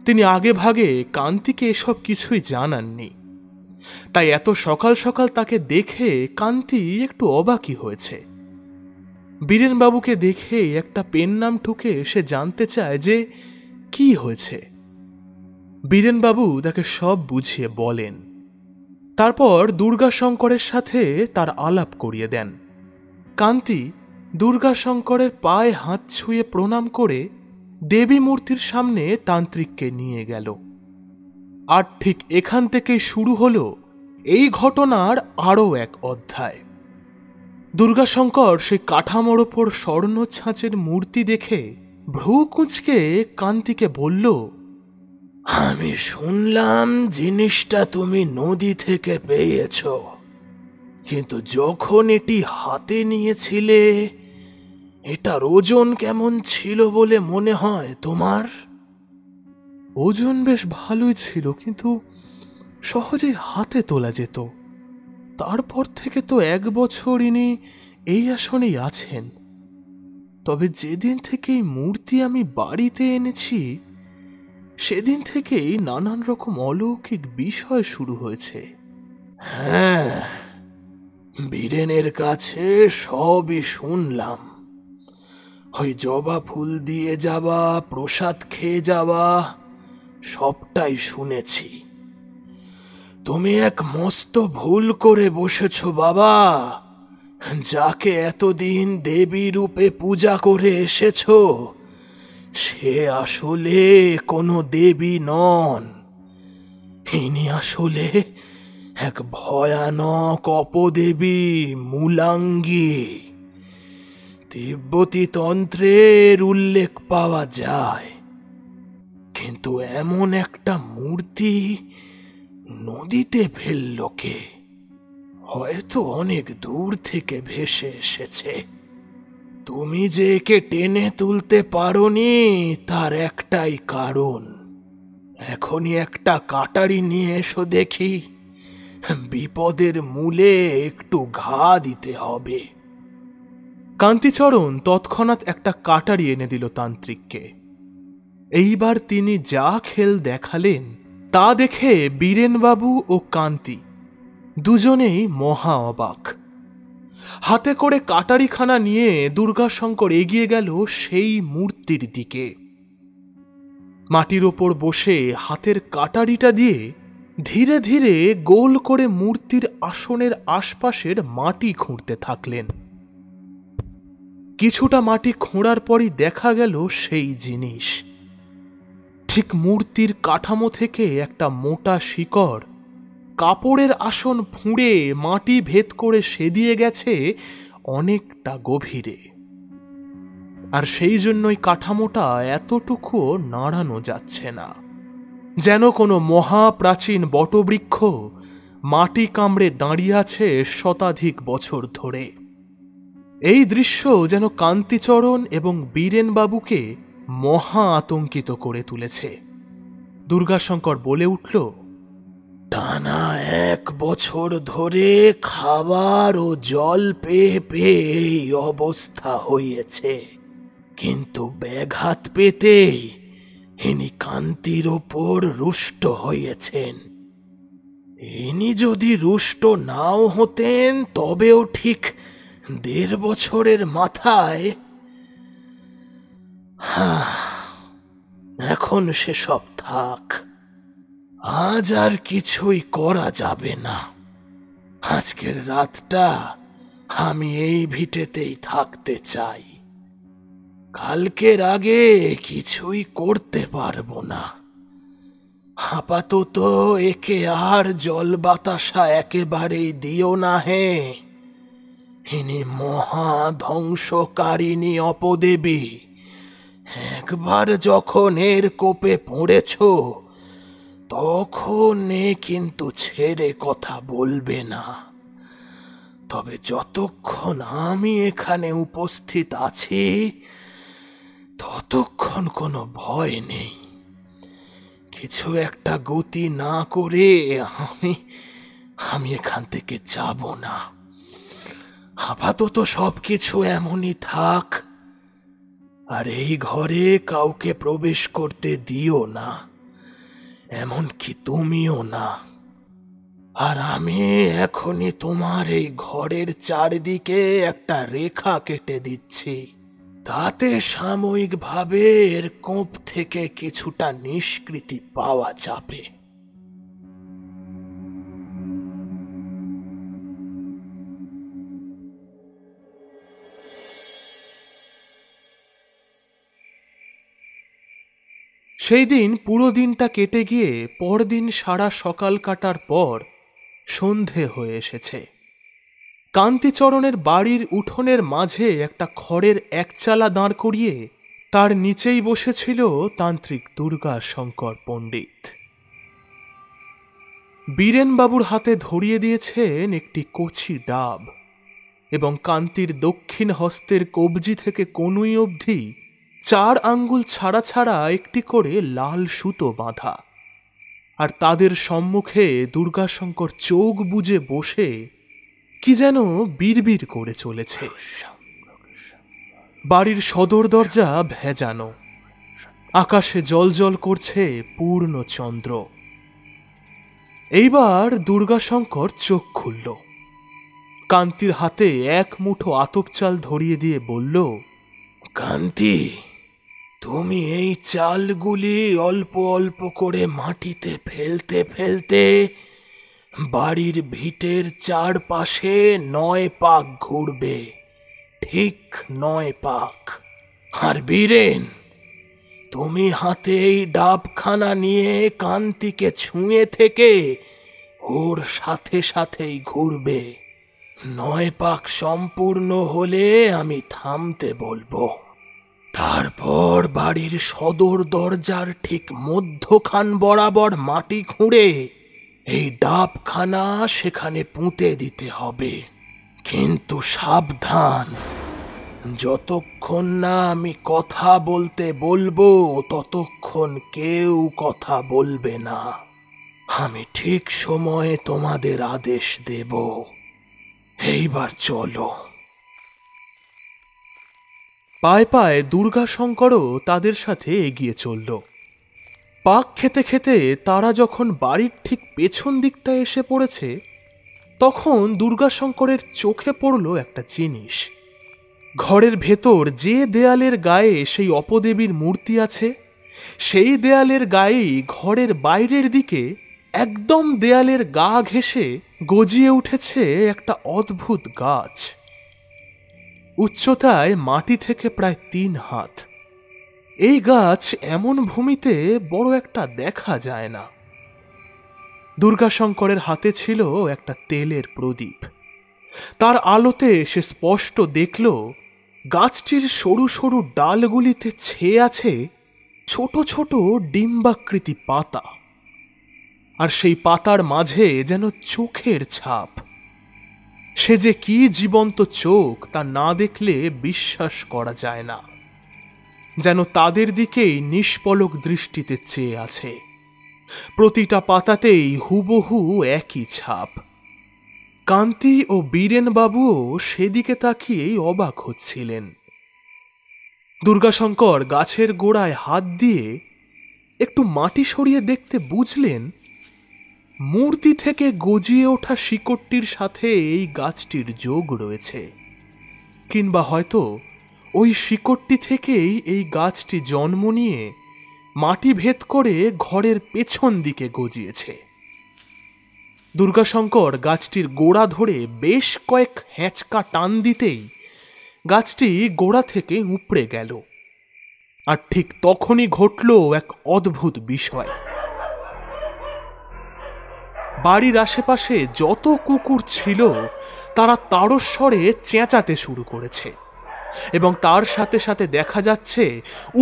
তিনি আগে ভাগে কান্তিকে এসব কিছুই জানাননি, তাই এত সকাল সকাল তাকে দেখে কান্তি একটু অবাকই হয়েছে। বীরেনবাবুকে দেখে একটা পেন নাম ঠুকে সে জানতে চায় যে কি হয়েছে। বীরেনবাবু তাকে সব বুঝিয়ে বলেন। তারপর দুর্গাশঙ্করের সাথে তার আলাপ করিয়ে দেন। কান্তি দুর্গাশঙ্করের পায়ে হাত ছুঁয়ে প্রণাম করে দেবী মূর্তির সামনে তান্ত্রিককে নিয়ে গেল। আর ঠিক এখান থেকেই শুরু হলো এই ঘটনার আরও এক অধ্যায়। দুর্গাশঙ্কর সেই কাঠামোর ওপর স্বর্ণ ছাঁচের মূর্তি দেখে ভ্রু কুঁচকে কান্তিকে বলল, আমি শুনলাম জিনিসটা তুমি নদী থেকে পেয়েছ, কিন্তু যখন এটি হাতে নিয়েছিলে এটার ওজন কেমন ছিল বলে মনে হয় তোমার? ওজন বেশ ভালোই ছিল, কিন্তু সহজেই হাতে তোলা যেত। তারপর থেকে তো 1 বছর ইনি এই আসনেই আছেন। তবে যেদিন থেকে এই মূর্তি আমি বাড়িতে এনেছি সেদিন থেকেই নানান রকম অলৌকিক বিষয় শুরু হয়েছে। হ্যাঁ, বীরেনের কাছে সবই শুনলাম। ওই জবা ফুল দিয়ে যাওয়া, প্রসাদ খেয়ে যাওয়া, সবটাই শুনেছি। তুমি এক মস্ত ভুল করে বসেছ বাবা। যাকে এতদিন দেবী রূপে পূজা করে এসেছ সে আসলে কোনো দেবী নন। ইনি আসলে এক ভয়ানক অপদেবী মূলাঙ্গী। তিব্বতী তন্ত্রের উল্লেখ পাওয়া যায়, কিন্তু এমন একটা মূর্তি নদীতে ফেলল কে? হয়তো অনেক দূর থেকে ভেসে এসেছে। তুমি যে একে টেনে তুলতে পারোনি তার একটাই কারণ। এখনই একটা কাটারি নিয়ে এসো দেখি, বিপদের মূলে একটু ঘা দিতে হবে। কান্তিচরণ তৎক্ষণাৎ একটা কাটারি এনে দিল তান্ত্রিককে। এইবার তিনি যা খেল দেখালেন তা দেখে বীরেনবাবু ও কান্তি দুজনেই মহা অবাক। হাতে করে কাটারিখানা নিয়ে দুর্গাশঙ্কর এগিয়ে গেল সেই মূর্তির দিকে। মাটির ওপর বসে হাতের কাটারিটা দিয়ে ধীরে ধীরে গোল করে মূর্তির আসনের আশপাশের মাটি খুঁড়তে থাকলেন। কিছুটা মাটি খোঁড়ার পরই দেখা গেল সেই জিনিস। ঠিক মূর্তির কাঠামো থেকে একটা মোটা শিকড় কাপড়ের আসন ফুঁড়ে মাটি ভেদ করে সেদিয়ে গেছে অনেকটা গভীরে। আর সেই জন্যই কাঠামোটা এতটুকু নাড়ানো যাচ্ছে না, যেন কোনো মহাপ্রাচীন বটবৃক্ষ মাটি কামড়ে দাঁড়িয়ে আছে শতাধিক বছর ধরে। এই দৃশ্য যেন কান্তিচরণ এবং বীরেনবাবুকে মহা আতঙ্কিত করে তুলেছে। দুর্গাশঙ্কর বলে উঠল, টানা 1 বছর ধরে খাবার ও জল পেয়ে পেয়ে এই অবস্থা হয়েছে, কিন্তু ব্যাঘাত পেতেই ইনি কান্তির ওপর রুষ্ট হয়েছেন। ইনি যদি রুষ্ট নাও হতেন তবেও ঠিক 1.5 বছরের মাথায়। এখন সেসব থাক, আজ আর কিছুই করা যাবে না। আজকের রাতটা আমি এই ভিটেতেই থাকতে চাই। কালকের আগে কিছুই করতে পারবো না। আপাতত একে আর জল বাতাসা একেবারেই দিও না হে। ইনি মহা ধ্বংসকারিণী অপদেবী। একবার যখন এর কোপে পড়েছ তখন এ কিন্তু ছেড়ে কথা বলবে না। তবে যতক্ষণ আমি এখানে উপস্থিত আছি ততক্ষণ কোনো ভয় নেই। কিছু একটা গতি না করে আমি এখান থেকে যাব না। আপাতত সবকিছু এমনই থাক, আর এই ঘরে কাউকে প্রবেশ করতে দিও না, এমনকি তুমিও না। আর আমি এখনই তোমার এই ঘরের চারদিকে একটা রেখা কেটে দিচ্ছি, তাতে সাময়িকভাবে এর কোপ থেকে কিছুটা নিষ্কৃতি পাওয়া যাবে। সেই দিন পুরো দিনটা কেটে গিয়ে পরদিন সারা সকাল কাটার পর সন্ধে হয়ে এসেছে। কান্তিচরণের বাড়ির উঠোনের মাঝে একটা খড়ের একচালা দাঁড় করিয়ে তার নিচেই বসেছিল তান্ত্রিক দুর্গাশঙ্কর পণ্ডিত। বীরেনবাবুর হাতে ধরিয়ে দিয়েছেন একটি কচি ডাব, এবং কান্তির দক্ষিণ হস্তের কবজি থেকে কনুই অবধি 4 আঙ্গুল ছাড়া ছাড়া একটি করে লাল সুতো বাঁধা। আর তাদের সম্মুখে দুর্গাশঙ্কর চোখ বুজে বসে কি যেন বিড়বিড় করে চলেছে। বাড়ির সদর দরজা ভেজানো, আকাশে জলজল করছে পূর্ণ চন্দ্র। এইবার দুর্গাশঙ্কর চোখ খুলল। কান্তির হাতে 1 মুঠো আতপ চাল ধরিয়ে দিয়ে বলল, কান্তি, তুমি এই চালগুলি অল্প অল্প করে মাটিতে ফেলতে ফেলতে বাড়ির ভিটের চারপাশে 9 পাক ঘুরবে, ঠিক 9 পাক। আর বীরেন, তুমি হাতে এই ডাবখানা নিয়ে কান্তিকে ছুঁয়ে থেকে ওর সাথে সাথেই ঘুরবে। 9 পাক সম্পূর্ণ হলে আমি থামতে বলবো। তারপর বাড়ির সদর দরজার ঠিক মধ্যখান বরাবর মাটি খুঁড়ে এই ডাবখানা সেখানে পুঁতে দিতে হবে। কিন্তু সাবধান, যতক্ষণ না আমি কথা বলতে বলবো ততক্ষণ কেউ কথা বলবে না। আমি ঠিক সময়ে তোমাদের আদেশ দেব। এইবার চলো। পায়ে পায়ে দুর্গাশঙ্করও তাদের সাথে এগিয়ে চলল। পাক খেতে খেতে তারা যখন বাড়ির ঠিক পেছন দিকটা এসে পড়েছে তখন দুর্গাশঙ্করের চোখে পড়ল একটা জিনিস। ঘরের ভেতর যে দেয়ালের গায়ে সেই অপদেবীর মূর্তি আছে, সেই দেয়ালের গায়েই ঘরের বাইরের দিকে একদম দেয়ালের গা ঘেঁষে গজিয়ে উঠেছে একটা অদ্ভুত গাছ। উচ্চতায় মাটি থেকে প্রায় 3 হাত। এই গাছ এমন ভূমিতে বড় একটা দেখা যায় না। দুর্গাশঙ্করের হাতে ছিল একটা তেলের প্রদীপ। তার আলোতে সে স্পষ্ট দেখল গাছটির সরু সরু ডালগুলিতে ছেয়ে আছে ছোট ছোট ডিম্বাকৃতি পাতা, আর সেই পাতার মাঝে যেন চোখের ছাপ। সে যে কি জীবন্ত চোখ তা না দেখলে বিশ্বাস করা যায় না, যেন তাদের দিকেই নিষ্পলক দৃষ্টিতে চেয়ে আছে। প্রতিটা পাতাতেই হুবহু একই ছাপ। কান্তি ও বীরেন বাবুও সেদিকে তাকিয়েই অবাক হচ্ছিলেন। দুর্গাশঙ্কর গাছের গোড়ায় হাত দিয়ে একটু মাটি সরিয়ে দেখতে বুঝলেন মূর্তি থেকে গজিয়ে ওঠা শিকড়টির সাথে এই গাছটির যোগ রয়েছে, কিংবা হয়তো ওই শিকড়টি থেকেই এই গাছটি জন্ম নিয়ে মাটি ভেদ করে ঘরের পেছন দিকে গজিয়েছে। দুর্গাশঙ্কর গাছটির গোড়া ধরে বেশ কয়েক হ্যাঁচকা টান দিতেই গাছটি গোড়া থেকে উপড়ে গেল। আর ঠিক তখনই ঘটল এক অদ্ভুত বিষয়। বাড়ির আশেপাশে যত কুকুর ছিল তারা তারস্বরে চেঁচাতে শুরু করেছে, এবং তার সাথে সাথে দেখা যাচ্ছে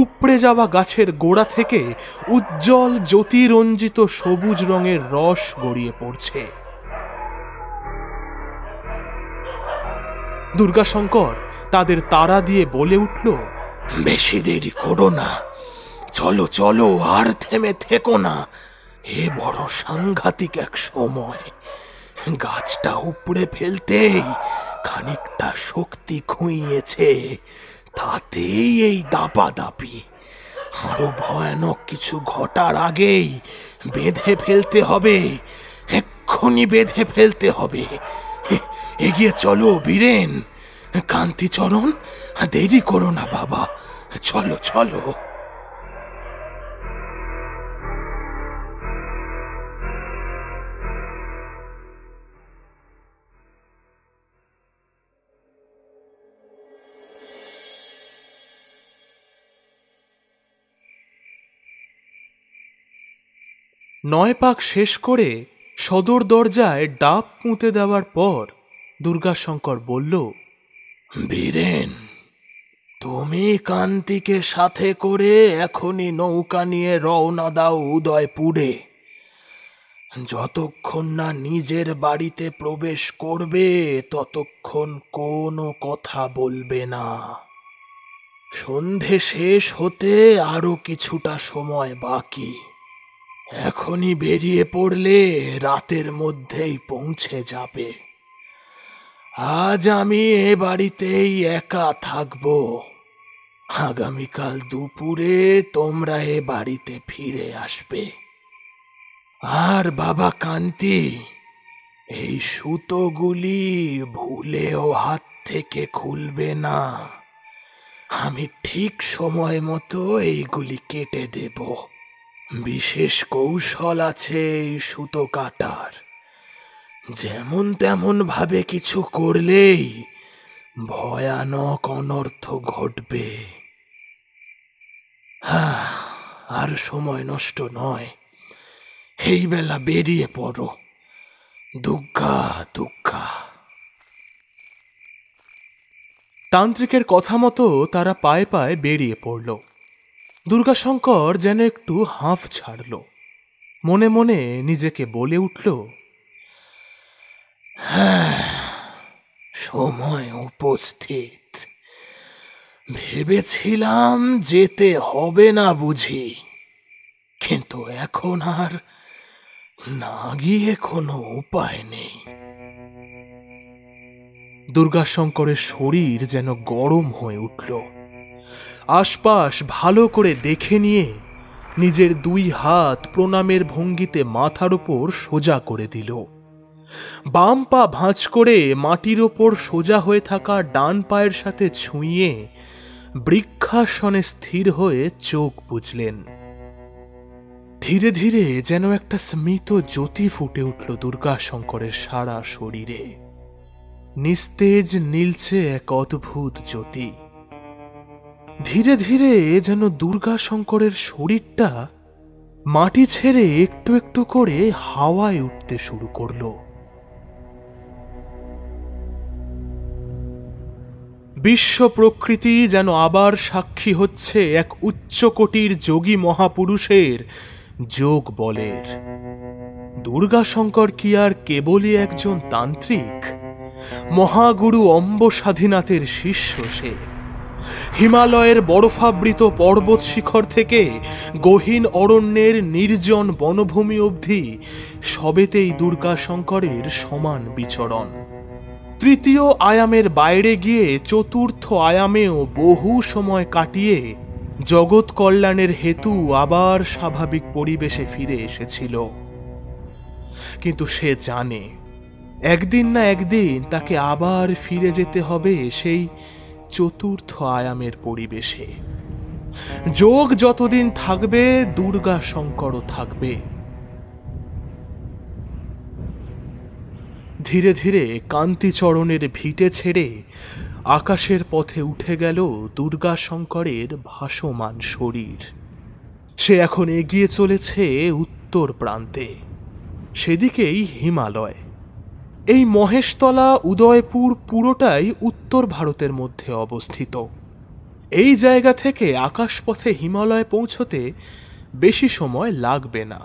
উপড়ে যাওয়া গাছের গোড়া থেকে উজ্জ্বল জ্যোতিরঞ্জিত সবুজ রঙের রস গড়িয়ে পড়ছে। দুর্গাশঙ্কর তাদের তাড়া দিয়ে বলে উঠল, বেশি দেরি করো না, চলো চলো, আর থেমে থেকো না। এ বড় সাংঘাতিক এক সময়। গাছটা উপড়ে ফেলতেই খানিকটা শক্তি খুইয়েছে, তাতেই এই দাপাদাপি। আরো ভয়ানক কিছু ঘটার আগেই বেঁধে ফেলতে হবে, এক্ষুনি বেঁধে ফেলতে হবে। এগিয়ে চলো বীরেন, কান্তিচরণ, দেরি করো না বাবা, চলো চলো। নয় পাক শেষ করে সদর দরজায় ডাব পুঁতে দেওয়ার পর দুর্গাশঙ্কর বলল, বীরেন, তুমি কান্তিকে সাথে করে এখনই নৌকা নিয়ে রওনা দাও উদয়পুরে। যতক্ষণ না নিজের বাড়িতে প্রবেশ করবে ততক্ষণ কোনো কথা বলবে না। সন্ধে শেষ হতে আরো কিছুটা সময় বাকি। এখনই বেরিয়ে পড়লে রাতের মধ্যেই পৌঁছে যাবে। আজ আমি এ বাড়িতেই একা থাকব। আগামীকাল দুপুরে তোমরা এ বাড়িতে ফিরে আসবে। আর বাবা কান্তি, এই সুতোগুলি ভুলেও হাত থেকে খুলবে না। আমি ঠিক সময় মতো এইগুলি কেটে দেব। বিশেষ কৌশল আছে এই সুতো কাটার। যেমন তেমন ভাবে কিছু করলেই ভয়ানক অনর্থ ঘটবে। আর সময় নষ্ট নয়, এই বেলা বেরিয়ে পড়ো। দুগ্গা দুগ্গা। তান্ত্রিকের কথা মতো তারা পায়ে পায়ে বেরিয়ে পড়ল। দুর্গাশঙ্কর যেন একটু হাঁফ ছাড়ল। মনে মনে নিজেকে বলে উঠল, হ্যাঁ, সময় উপস্থিত। ভেবেছিলাম যেতে হবে না বুঝি, কিন্তু এখন আর না গিয়ে কোনো উপায় নেই। দুর্গাশঙ্করের শরীর যেন গরম হয়ে উঠল। আশপাশ ভালো করে দেখে নিয়ে নিজের 2 হাত প্রণামের ভঙ্গিতে মাথার উপর সোজা করে দিল। বাম পা ভাঁজ করে মাটির ওপর সোজা হয়ে থাকা ডান পায়ের সাথে ছুঁয়ে বৃক্ষাসনে স্থির হয়ে চোখ বুজলেন। ধীরে ধীরে যেন একটা স্মিত জ্যোতি ফুটে উঠল দুর্গাশঙ্করের সারা শরীরে। নিস্তেজ নীলচে এক অদ্ভুত জ্যোতি। ধীরে ধীরে যেন দুর্গাশঙ্করের শরীরটা মাটি ছেড়ে একটু একটু করে হাওয়ায় উঠতে শুরু করল। বিশ্ব প্রকৃতি যেন আবার সাক্ষী হচ্ছে এক উচ্চকোটির যোগী মহাপুরুষের যোগ বলের। দুর্গাশঙ্কর কি আর কেবলই একজন তান্ত্রিক? মহাগুরু অম্ব স্বাধীনাথের শিষ্য সে। হিমালয়ের বরফাবৃত পর্বত শিখর থেকে গহীন অরণ্যের নির্জন বনভূমি অবধি সবেতেই দুর্গাশঙ্করের সমান বিচরণ। তৃতীয় আয়ামের বাইরে গিয়ে চতুর্থ আয়ামেও বহু সময় কাটিয়ে জগৎ কল্যাণের হেতু আবার স্বাভাবিক পরিবেশে ফিরে এসেছিল। কিন্তু সে জানে একদিন না একদিন তাকে আবার ফিরে যেতে হবে সেই চতুর্থ আয়ামের পরিবেশে। যোগ যতদিন থাকবে দুর্গাশঙ্করও থাকবে। ধীরে ধীরে কান্তিচরণের ভিটে ছেড়ে আকাশের পথে উঠে গেল দুর্গাশঙ্করের ভাসমান শরীর। সে এখন এগিয়ে চলেছে উত্তর প্রান্তে, সেদিকেই হিমালয়। এই মহেশতলা উদয়পুর পুরোটাই উত্তর ভারতের মধ্যে অবস্থিত। এই জায়গা থেকে আকাশপথে হিমালয় পৌঁছতে বেশি সময় লাগবে না।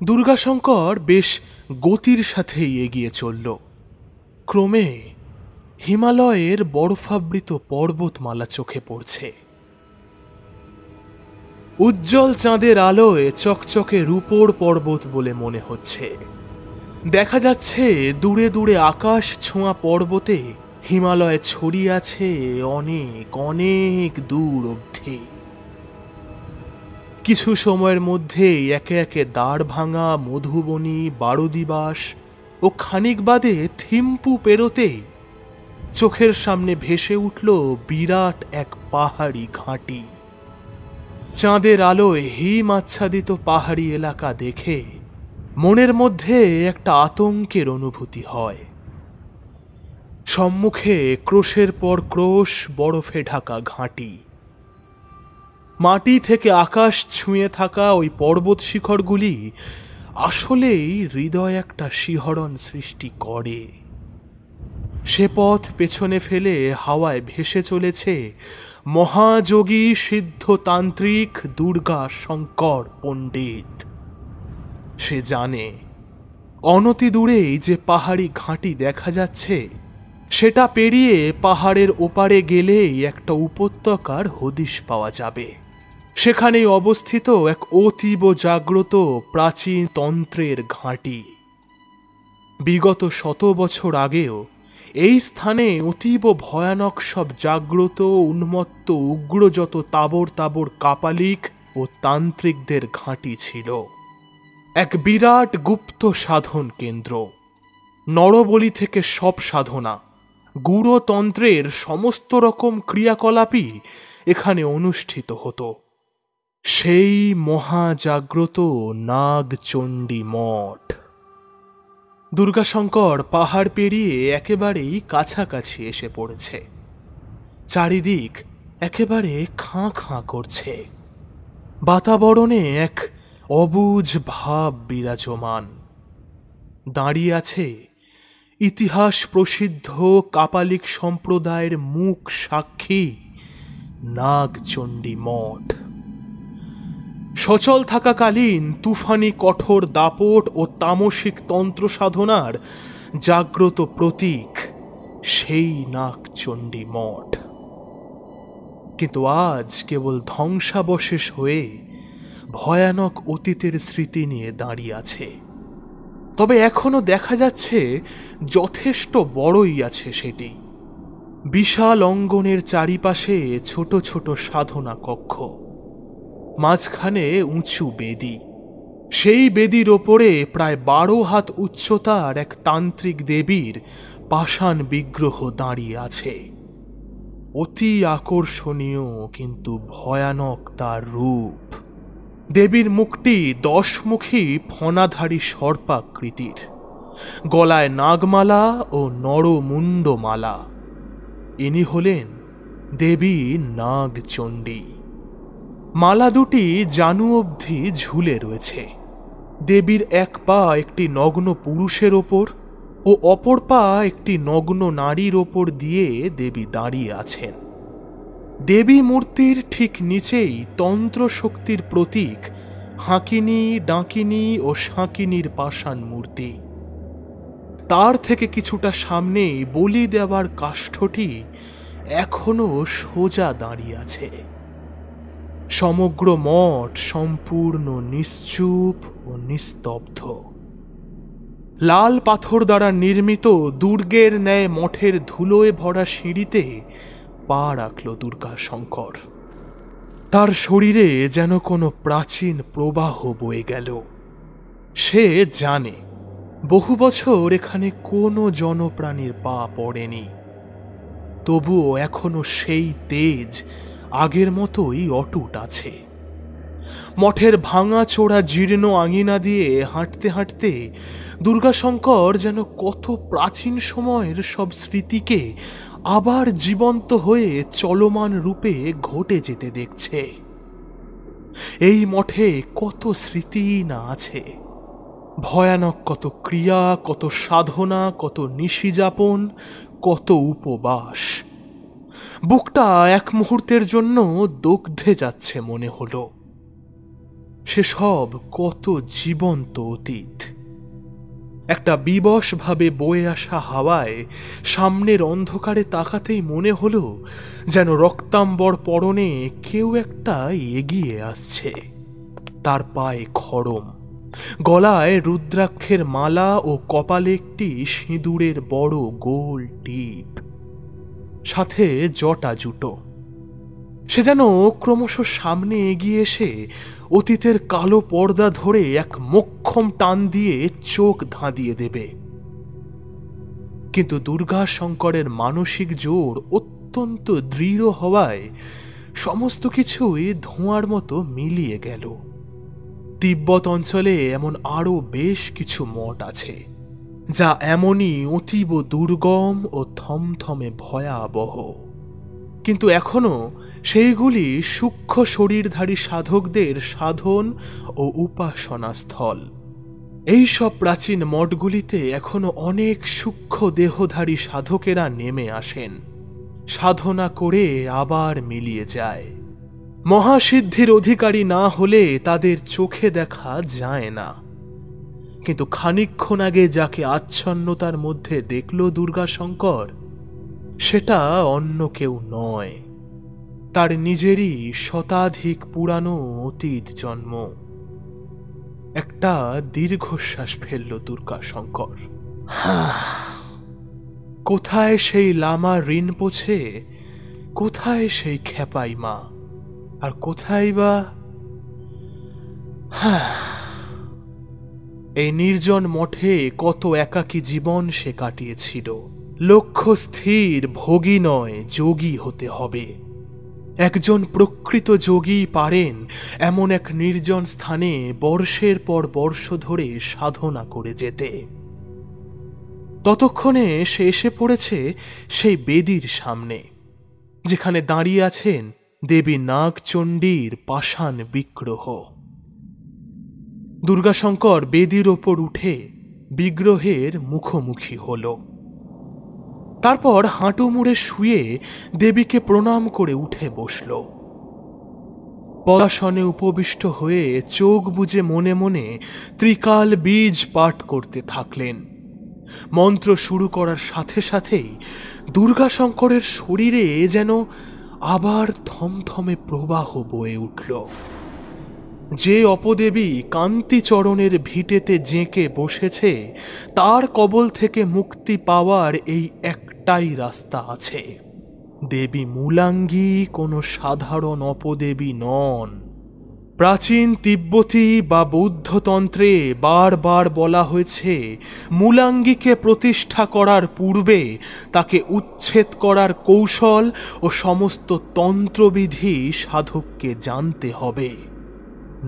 দুর্গাশঙ্কর বেশ গতির সাথেই এগিয়ে চলল। ক্রমে হিমালয়ের বরফাবৃত পর্বতমালা চোখে পড়ছে। উজ্জ্বল চাঁদের আলোয় চকচকে রূপোর পর্বত বলে মনে হচ্ছে। দেখা যাচ্ছে দূরে দূরে আকাশ ছোঁয়া পর্বতে হিমালয় ছড়িয়ে আছে অনেক অনেক দূর অবধি। কিছু সময়ের মধ্যেই একে একে দাঁড় ভাঙা মধুবনী, বারুদিবাস ও খানিক বাদে থিম্পু পেরোতে চোখের সামনে ভেসে উঠল বিরাট এক পাহাড়ি ঘাঁটি। চাঁদের আলোয় হিম আচ্ছাদিত পাহাড়ি এলাকা দেখে মনের মধ্যে একটা আতঙ্কের অনুভূতি হয়। সম্মুখে ক্রোশের পর ক্রোশ বরফে ঢাকা ঘাঁটি। মাটি থেকে আকাশ ছুঁয়ে থাকা ওই পর্বত শিখরগুলি আসলেই হৃদয় একটা শিহরণ সৃষ্টি করে। সে পথ পেছনে ফেলে হাওয়ায় ভেসে চলেছে মহাযোগী সিদ্ধতান্ত্রিক দুর্গাশঙ্কর পণ্ডিত। সে জানে অনতি দূরেই যে পাহাড়ি ঘাঁটি দেখা যাচ্ছে সেটা পেরিয়ে পাহাড়ের ওপারে গেলেই একটা উপত্যকার হদিশ পাওয়া যাবে। সেখানেই অবস্থিত এক অতীব জাগ্রত প্রাচীন তন্ত্রের ঘাঁটি। বিগত 100 বছর আগেও এই স্থানে অতীব ভয়ানক সব জাগ্রত, উন্মত্ত, উগ্র যত তাবর তাবর কাপালিক ও তান্ত্রিকদের ঘাঁটি ছিল। এক বিরাট গুপ্ত সাধন কেন্দ্র। নরবলি থেকে সব সাধনা, গূঢ়তন্ত্রের সমস্ত রকম ক্রিয়াকলাপই এখানে অনুষ্ঠিত হতো। সেই মহাজাগ্রত নাগচণ্ডী মঠ। দুর্গাশঙ্কর পাহাড় পেরিয়ে একেবারেই কাছাকাছি এসে পড়েছে। চারিদিক একেবারে খাঁ খাঁ করছে। বাতাবরণে এক অবুঝ ভাব বিরাজমান। দাঁড়িয়ে আছে ইতিহাস প্রসিদ্ধ কাপালিক সম্প্রদায়ের মুখ সাক্ষী নাগচণ্ডী মঠ। সচল থাকাকালীন তুফানি কঠোর দাপট ও তামসিক তন্ত্র সাধনার জাগ্রত প্রতীক সেই নাগচণ্ডী মঠ। কিন্তু আজ কেবল ধ্বংসাবশেষ হয়ে ভয়ানক অতীতের স্মৃতি নিয়ে দাঁড়িয়ে আছে। তবে এখনো দেখা যাচ্ছে যথেষ্ট বড়ই আছে সেটি। বিশাল অঙ্গনের চারিপাশে ছোট ছোট সাধনা কক্ষ, মাঝখানে উঁচু বেদি, সেই বেদির ওপরে প্রায় 12 হাত উচ্চতার এক তান্ত্রিক দেবীর পাষাণ বিগ্রহ দাঁড়িয়ে আছে। অতি আকর্ষণীয় কিন্তু ভয়ানক তার রূপ। দেবীর মুখটি 10মুখী ফণাধারী সর্পাকৃতির, গলায় নাগমালা ও নরমুণ্ডমালা। ইনি হলেন দেবী নাগচণ্ডী। মালা দুটি জানু অবধি ঝুলে রয়েছে। দেবীর এক পা একটি নগ্ন পুরুষের ওপর ও অপর পা একটি নগ্ন নারীর ওপর দিয়ে দেবী দাঁড়িয়ে আছেন। দেবী মূর্তির ঠিক নিচেই তন্ত্র শক্তির প্রতীক হাঁকিনী, ডাকিনী ও শাঁকিনীর পাষাণ মূর্তি। তার থেকে কিছুটা সামনেই বলি দেওয়ার কাষ্ঠটি এখনো সোজা দাঁড়িয়ে আছে। সমগ্র মঠ সম্পূর্ণ নিশ্চুপ ও নিস্তব্ধ। লাল পাথর দ্বারা নির্মিত দুর্গের ন্যায় মঠের ধুলোয় ভরা সিঁড়িতে পা রাখল দুর্গাশঙ্কর। তার শরীরে যেন কোনো প্রাচীন প্রবাহ বয়ে গেল। সে জানে বহু বছর এখানে কোনো জনপ্রাণীর পা পড়েনি, তবুও এখনো সেই তেজ আগের মতোই অটুট আছে। মঠের ভাঙা চোরা জীর্ণ আঙিনা দিয়ে হাঁটতে হাঁটতে দুর্গাশঙ্কর যেন কত প্রাচীন সময়ের সব স্মৃতিকে আবার জীবন্ত হয়ে চলমান রূপে ঘটে যেতে দেখছে। এই মঠে কত স্মৃতি না আছে, ভয়ানক কত ক্রিয়া, কত সাধনা, কত নিশিযাপন, কত উপবাস। বুকটা এক মুহূর্তের জন্য দগ্ধে যাচ্ছে মনে হলো। সেসব কত জীবন্ত অতীত। একটা বিবশ ভাবে বয়ে আসা হাওয়ায় সামনের অন্ধকারে তাকাতেই মনে হলো যেন রক্তাম্বর পরনে কেউ একটা এগিয়ে আসছে। তার পায়ে খড়ম, গলায় রুদ্রাক্ষের মালা ও কপালে একটি সিঁদুরের বড় গোল টিপ, সাথে জটা জুটো। সে যেন ক্রমশ সামনে এগিয়ে এসে অতীতের কালো পর্দা ধরে এক মোক্ষম টান দিয়ে চোখ ধাঁধিয়ে দেবে। কিন্তু দুর্গাশঙ্করের মানসিক জোর অত্যন্ত দৃঢ় হওয়ায় সমস্ত কিছুই ধোঁয়ার মতো মিলিয়ে গেল। তিব্বত অঞ্চলে এমন আরও বেশ কিছু মঠ আছে যা এমনই অতীব দুর্গম ও থমথমে ভয়াবহ, কিন্তু এখনো সেইগুলি সূক্ষ্ম শরীরধারী সাধকদের সাধন ও উপাসনা স্থল। এইসব প্রাচীন মঠগুলিতে এখনো অনেক সূক্ষ্ম দেহধারী সাধকেরা নেমে আসেন, সাধনা করে আবার মিলিয়ে যায়। মহাসিদ্ধির অধিকারী না হলে তাদের চোখে দেখা যায় না, কিন্তু খানিকক্ষণ আগে যাকে আচ্ছন্নতার মধ্যে দেখল দুর্গাশঙ্কর, সেটা অন্য কেউ নয়, তার নিজেরই শতাধিক পুরানো অতীত জন্ম। একটা দীর্ঘশ্বাস ফেলল দুর্গাশঙ্কর। কোথায় সেই লামা রিনপোছে, কোথায় সেই খেপাই মা, আর কোথায় বা এই নির্জন মঠে কত একাকী জীবন সে কাটিয়েছিল। লক্ষ্য স্থির ভোগী নয়, যোগী হতে হবে। একজন প্রকৃত যোগী পারেন এমন এক নির্জন স্থানে বর্ষের পর বর্ষ ধরে সাধনা করে যেতে। ততক্ষণে সে এসে পড়েছে সেই বেদির সামনে, যেখানে দাঁড়িয়ে আছেন দেবী নাগচণ্ডীর পাষাণ বিগ্রহ। দুর্গাশঙ্কর বেদির ওপর উঠে বিগ্রহের মুখোমুখি হল। তারপর হাঁটু মুড়ে শুয়ে দেবীকে প্রণাম করে উঠে বসল। পদাসনে উপবিষ্ট হয়ে চোখ বুজে মনে মনে ত্রিকাল বীজ পাঠ করতে থাকলেন। মন্ত্র শুরু করার সাথে সাথেই দুর্গাশঙ্করের শরীরে যেন আবার থমথমে প্রবাহ বয়ে উঠল। যে অপদেবী কান্তিচরণের ভিটেতে জেঁকে বসেছে, তার কবল থেকে মুক্তি পাওয়ার এই একটাই রাস্তা আছে। দেবী মূলাঙ্গী কোনো সাধারণ অপদেবী নন, প্রাচীন তিব্বতী বা বৌদ্ধতন্ত্রে বারবার বলা হয়েছে মূলাঙ্গীকে প্রতিষ্ঠা করার পূর্বে তাকে উচ্ছেদ করার কৌশল ও সমস্ত তন্ত্রবিধি সাধককে জানতে হবে,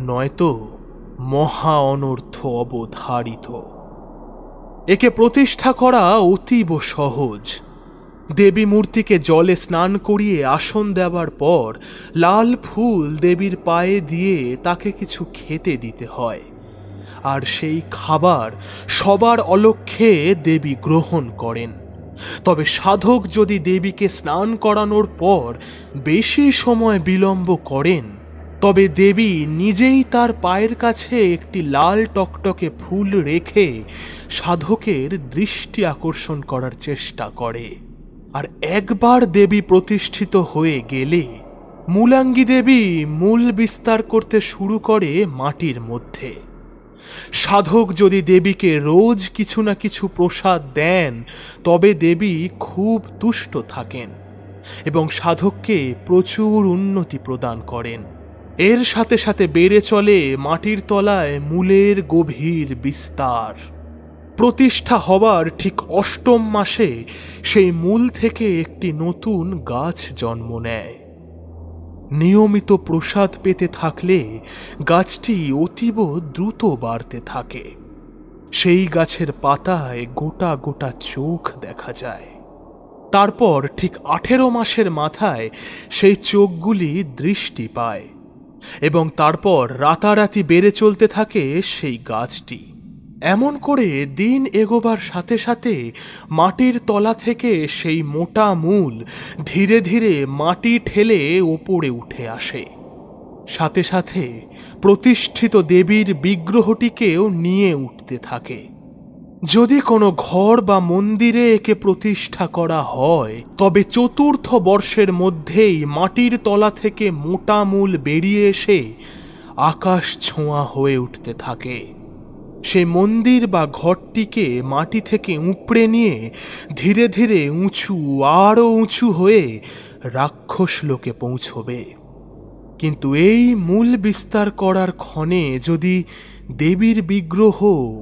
নয়তো মহা অনর্থ অবধারিত। একে প্রতিষ্ঠা করা অতীব সহজ। দেবী মূর্তিকে জলে স্নান করিয়ে আসন দেওয়ার পর লাল ফুল দেবীর পায়ে দিয়ে তাকে কিছু খেতে দিতে হয়, আর সেই খাবার সবার অলক্ষ্যে দেবী গ্রহণ করেন। তবে সাধক যদি দেবীকে স্নান করানোর পর বেশি সময় বিলম্ব করেন, তবে দেবী নিজেই তার পায়ের কাছে একটি লাল টকটকে ফুল রেখে সাধকের দৃষ্টি আকর্ষণ করার চেষ্টা করে। আর একবার দেবী প্রতিষ্ঠিত হয়ে গেলে মূলাঙ্গী দেবী মূল বিস্তার করতে শুরু করে মাটির মধ্যে। সাধক যদি দেবীকে রোজ কিছু না কিছু প্রসাদ দেন, তবে দেবী খুব তুষ্ট থাকেন এবং সাধককে প্রচুর উন্নতি প্রদান করেন। এর সাথে সাথে বেড়ে চলে মাটির তলায় মূলের গভীর বিস্তার। প্রতিষ্ঠা হবার ঠিক ৮ম মাসে সেই মূল থেকে একটি নতুন গাছ জন্ম নেয়। নিয়মিত প্রসাদ পেতে থাকলে গাছটি অতীব দ্রুত বাড়তে থাকে। সেই গাছের পাতায় গোটা গোটা চোখ দেখা যায়। তারপর ঠিক ১৮ মাসের মাথায় সেই চোখগুলি দৃষ্টি পায় এবং তারপর রাতারাতি বেড়ে চলতে থাকে সেই গাছটি। এমন করে দিন এগোবার সাথে সাথে মাটির তলা থেকে সেই মোটা মূল ধীরে ধীরে মাটি ঠেলে ওপরে উঠে আসে। সাথে সাথে প্রতিষ্ঠিত দেবীর বিগ্রহটিকেও নিয়ে উঠতে থাকে। যদি কোনো ঘর বা মন্দিরে একে প্রতিষ্ঠা করা হয়, তবে ৪র্থ বর্ষের মধ্যেই মাটির তলা থেকে মোটা মূল বেরিয়ে এসে আকাশ ছোঁয়া হয়ে উঠতে থাকে। সে মন্দির বা ঘরটিকে মাটি থেকে উপড়ে নিয়ে ধীরে ধীরে উঁচু, আরও উঁচু হয়ে রাক্ষস লোকে পৌঁছবে। কিন্তু এই মূল বিস্তার করার ক্ষণে যদি দেবীর বিগ্রহ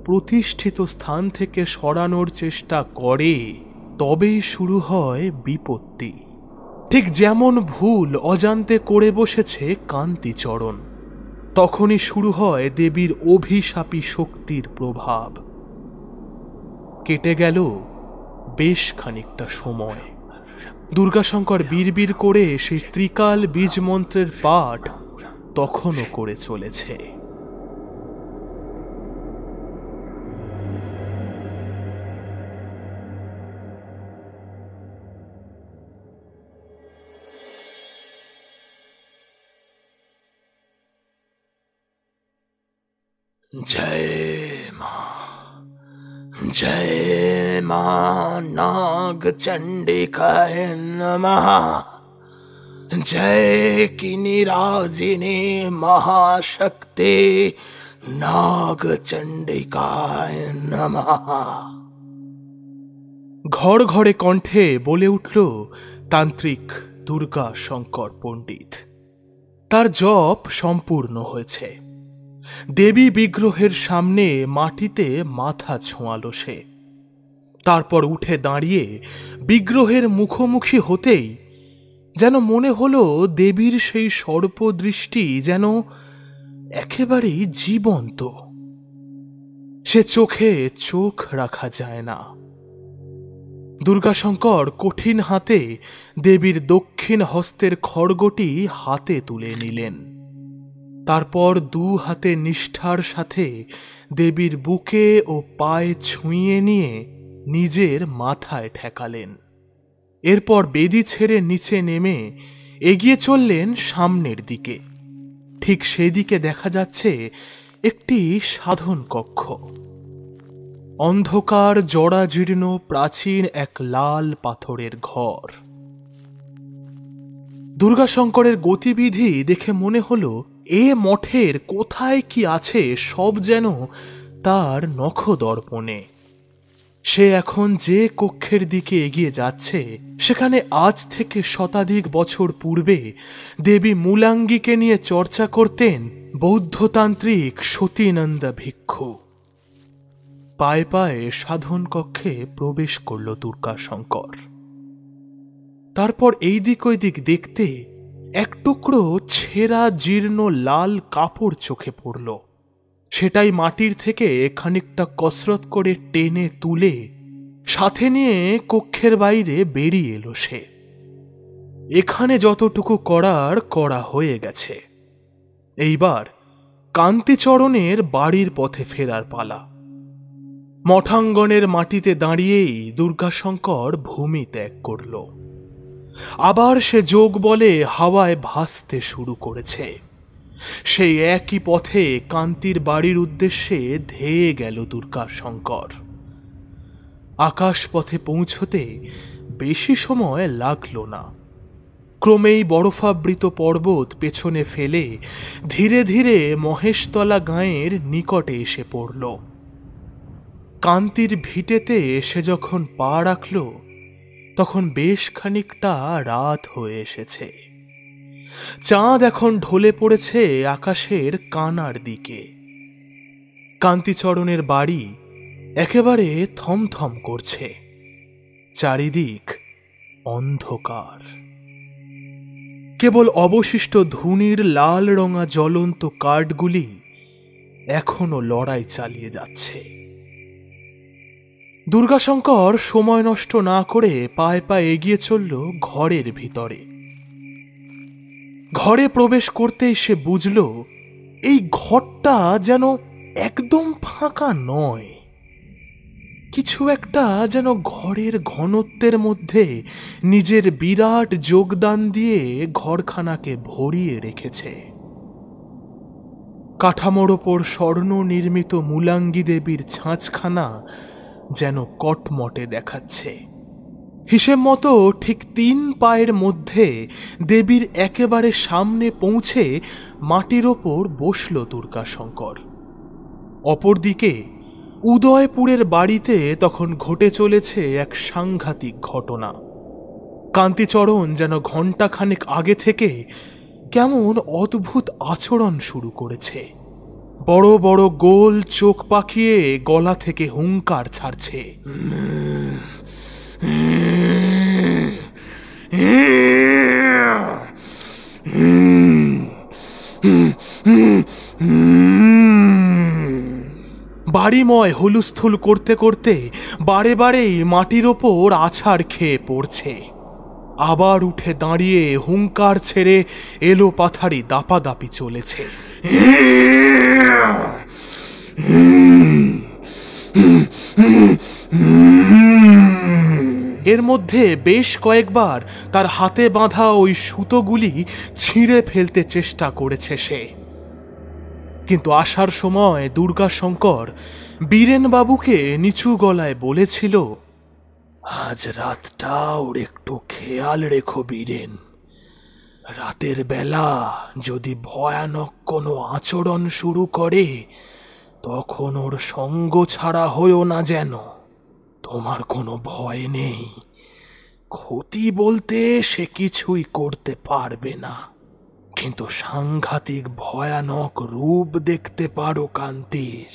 প্রতিষ্ঠিত স্থান থেকে সরানোর চেষ্টা করে, তবেই শুরু হয় বিপত্তি। ঠিক যেমন ভুল অজান্তে করে বসেছে কান্তিচরণ, তখনই শুরু হয় দেবীর অভিশাপী শক্তির প্রভাব। কেটে গেল বেশ খানিকটা সময়। দুর্গাশঙ্কর বিড়বিড় করে সেই ত্রিকাল বীজ মন্ত্রের পাঠ তখনও করে চলেছে। जय मां, जय मां नाग चंडिकाय नमः। जय किनिराजिनी महाशक्ति नाग चंडिकाय नमः। ঘর ঘরে কণ্ঠে বলে উঠল তান্ত্রিক দুর্গা শঙ্কর পণ্ডিত। তার জপ সম্পূর্ণ হয়েছে। দেবী বিগ্রহের সামনে মাটিতে মাথা ছোঁয়ালো সে। তারপর উঠে দাঁড়িয়ে বিগ্রহের মুখোমুখি হতেই যেন মনে হলো দেবীর সেই সর্পদৃষ্টি যেন একেবারেই জীবন্ত। সে চোখে চোখ রাখা যায় না। দুর্গাশঙ্কর কঠিন হাতে দেবীর দক্ষিণ হস্তের খড়গটি হাতে তুলে নিলেন। তারপর ২ হাতে নিষ্ঠার সাথে দেবীর বুকে ও পায়ে ছুঁয়ে নিয়ে নিজের মাথায় ঠেকালেন। এরপর বেদি ছেড়ে নিচে নেমে এগিয়ে চললেন সামনের দিকে। ঠিক সেদিকে দেখা যাচ্ছে একটি সাধন কক্ষ। অন্ধকার জরাজীর্ণ প্রাচীন এক লাল পাথরের ঘর। দুর্গাশঙ্করের গতিবিধি দেখে মনে হলো এ মঠের কোথায় কি আছে সব যেন তার নখদর্পণে। সে এখন যে কক্ষের দিকে এগিয়ে যাচ্ছে, সেখানে আজ থেকে শতাধিক বছর পূর্বে দেবী মূলাঙ্গীকে নিয়ে চর্চা করতেন বৌদ্ধতান্ত্রিক সতীনন্দ ভিক্ষু পায়ে পায়ে সাধন কক্ষে প্রবেশ করল দুর্গাশঙ্কর। তারপর এই দিক ওই দিক দেখতে এক টুকরো ছেঁড়া জীর্ণ লাল কাপড় চোখে পড়ল। সেটাই মাটির থেকে খানিকটা কসরত করে টেনে তুলে সাথে নিয়ে কক্ষের বাইরে বেরিয়ে এলো সে। এখানে যতটুকু করার করা হয়ে গেছে, এইবার কান্তিচরণের বাড়ির পথে ফেরার পালা। মঠাঙ্গনের মাটিতে দাঁড়িয়েই দুর্গাশঙ্কর ভূমি ত্যাগ করল। আবার সে যোগ বলে হাওয়ায় ভাসতে শুরু করেছে। সেই একই পথে কান্তির বাড়ির উদ্দেশ্যে ধেয়ে গেল দুর্গাশঙ্কর। আকাশ পথে পৌঁছতে বেশি সময় লাগল না। ক্রমেই বরফাবৃত পর্বত পেছনে ফেলে ধীরে ধীরে মহেশতলা গাঁয়ের নিকটে এসে পড়ল। কান্তির ভিটেতে সে যখন পা রাখল তখন বেশ খানিকটা রাত হয়ে এসেছে। চাঁদ এখন ঢলে পড়েছে আকাশের কানার দিকে। কান্তিচরণের বাড়ি একেবারে থমথম করছে। চারিদিক অন্ধকার। কেবল অবশিষ্ট ধুনির লাল রঙা জ্বলন্ত কাঠগুলি এখনো লড়াই চালিয়ে যাচ্ছে। দুর্গাশঙ্কর সময় নষ্ট না করে পায়ে পায়ে এগিয়ে চলল ঘরের ভিতরে। ঘরে প্রবেশ করতেই সে বুঝল এই ঘরটা যেন একদম ফাঁকা নয়। কিছু একটা যেন ঘরের ঘনত্বের মধ্যে নিজের বিরাট যোগদান দিয়ে ঘরখানাকে ভরিয়ে রেখেছে। কাঠামোর ওপর স্বর্ণ নির্মিত মূলাঙ্গী দেবীর ছাঁচখানা যেন কটমটে দেখাচ্ছে। হিসেব মতো ঠিক 3 পায়ের মধ্যে দেবীর একেবারে সামনে পৌঁছে মাটির ওপর বসল দুর্গাশঙ্কর। অপরদিকে উদয়পুরের বাড়িতে তখন ঘটে চলেছে এক সাংঘাতিক ঘটনা। কান্তিচরণ যেন ঘণ্টাখানেক আগে থেকে কেমন অদ্ভুত আচরণ শুরু করেছে। বড় বড় গোল চোখ পাকিয়ে গলা থেকে হুঙ্কার ছাড়ছে। বাড়িময় হুলুস্থুল করতে করতে বারে বারেই মাটির ওপর আছাড় খেয়ে পড়ছে। আবার উঠে দাঁড়িয়ে হুঙ্কার ছেড়ে এলো পাথারি দাপাদাপি চলেছে। এর মধ্যে বেশ কয়েকবার তার হাতে বাঁধা ওই সুতোগুলি ছিঁড়ে ফেলতে চেষ্টা করেছে সে। কিন্তু আসার সময় দুর্গাশঙ্কর বীরেনবাবুকে নিচু গলায় বলেছিল, আজ রাতটা ওর একটু খেয়াল রেখো বীরেন। রাতের বেলা যদি ভয়ানক কোনো আচরণ শুরু করে তখন ওর সঙ্গ ছাড়া হয়েও না যেন। তোমার কোনো ভয় নেই, ক্ষতি বলতে সে কিছুই করতে পারবে না, কিন্তু সাংঘাতিক ভয়ানক রূপ দেখতে পারো কান্তির।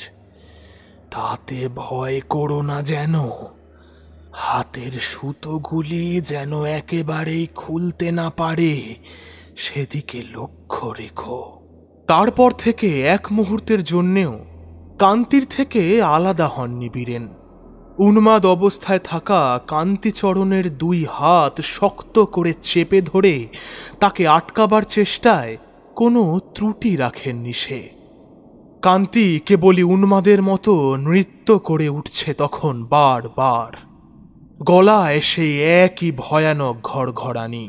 তাতে ভয় করো না যেন। হাতের সুতোগুলি যেন একেবারেই খুলতে না পারে সেদিকে লক্ষ্য রেখো। তারপর থেকে এক মুহূর্তের জন্যেও কান্তির থেকে আলাদা হননি বীরেন। উন্মাদ অবস্থায় থাকা কান্তিচরণের 2 হাত শক্ত করে চেপে ধরে তাকে আটকাবার চেষ্টায় কোনো ত্রুটি রাখেননি সে। কান্তি কেবলই উন্মাদের মতো নৃত্য করে উঠছে তখন বারবার। গলায় সেই একই ভয়ানক ঘড়ঘড়ানি।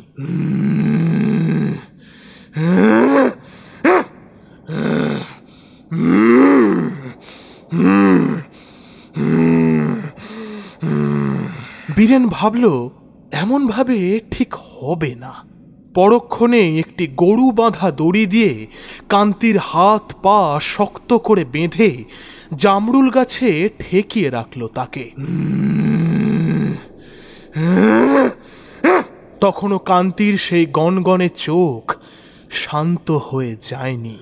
বীরেন ভাবল এমন ভাবে ঠিক হবে না। পরক্ষণে একটি গরু বাঁধা দড়ি দিয়ে কান্তির হাত পা শক্ত করে বেঁধে জামরুল গাছে ঠেকিয়ে রাখল তাকে। তখনও কান্তির সেই গনগনে চোখ শান্ত হয়ে যায়নি।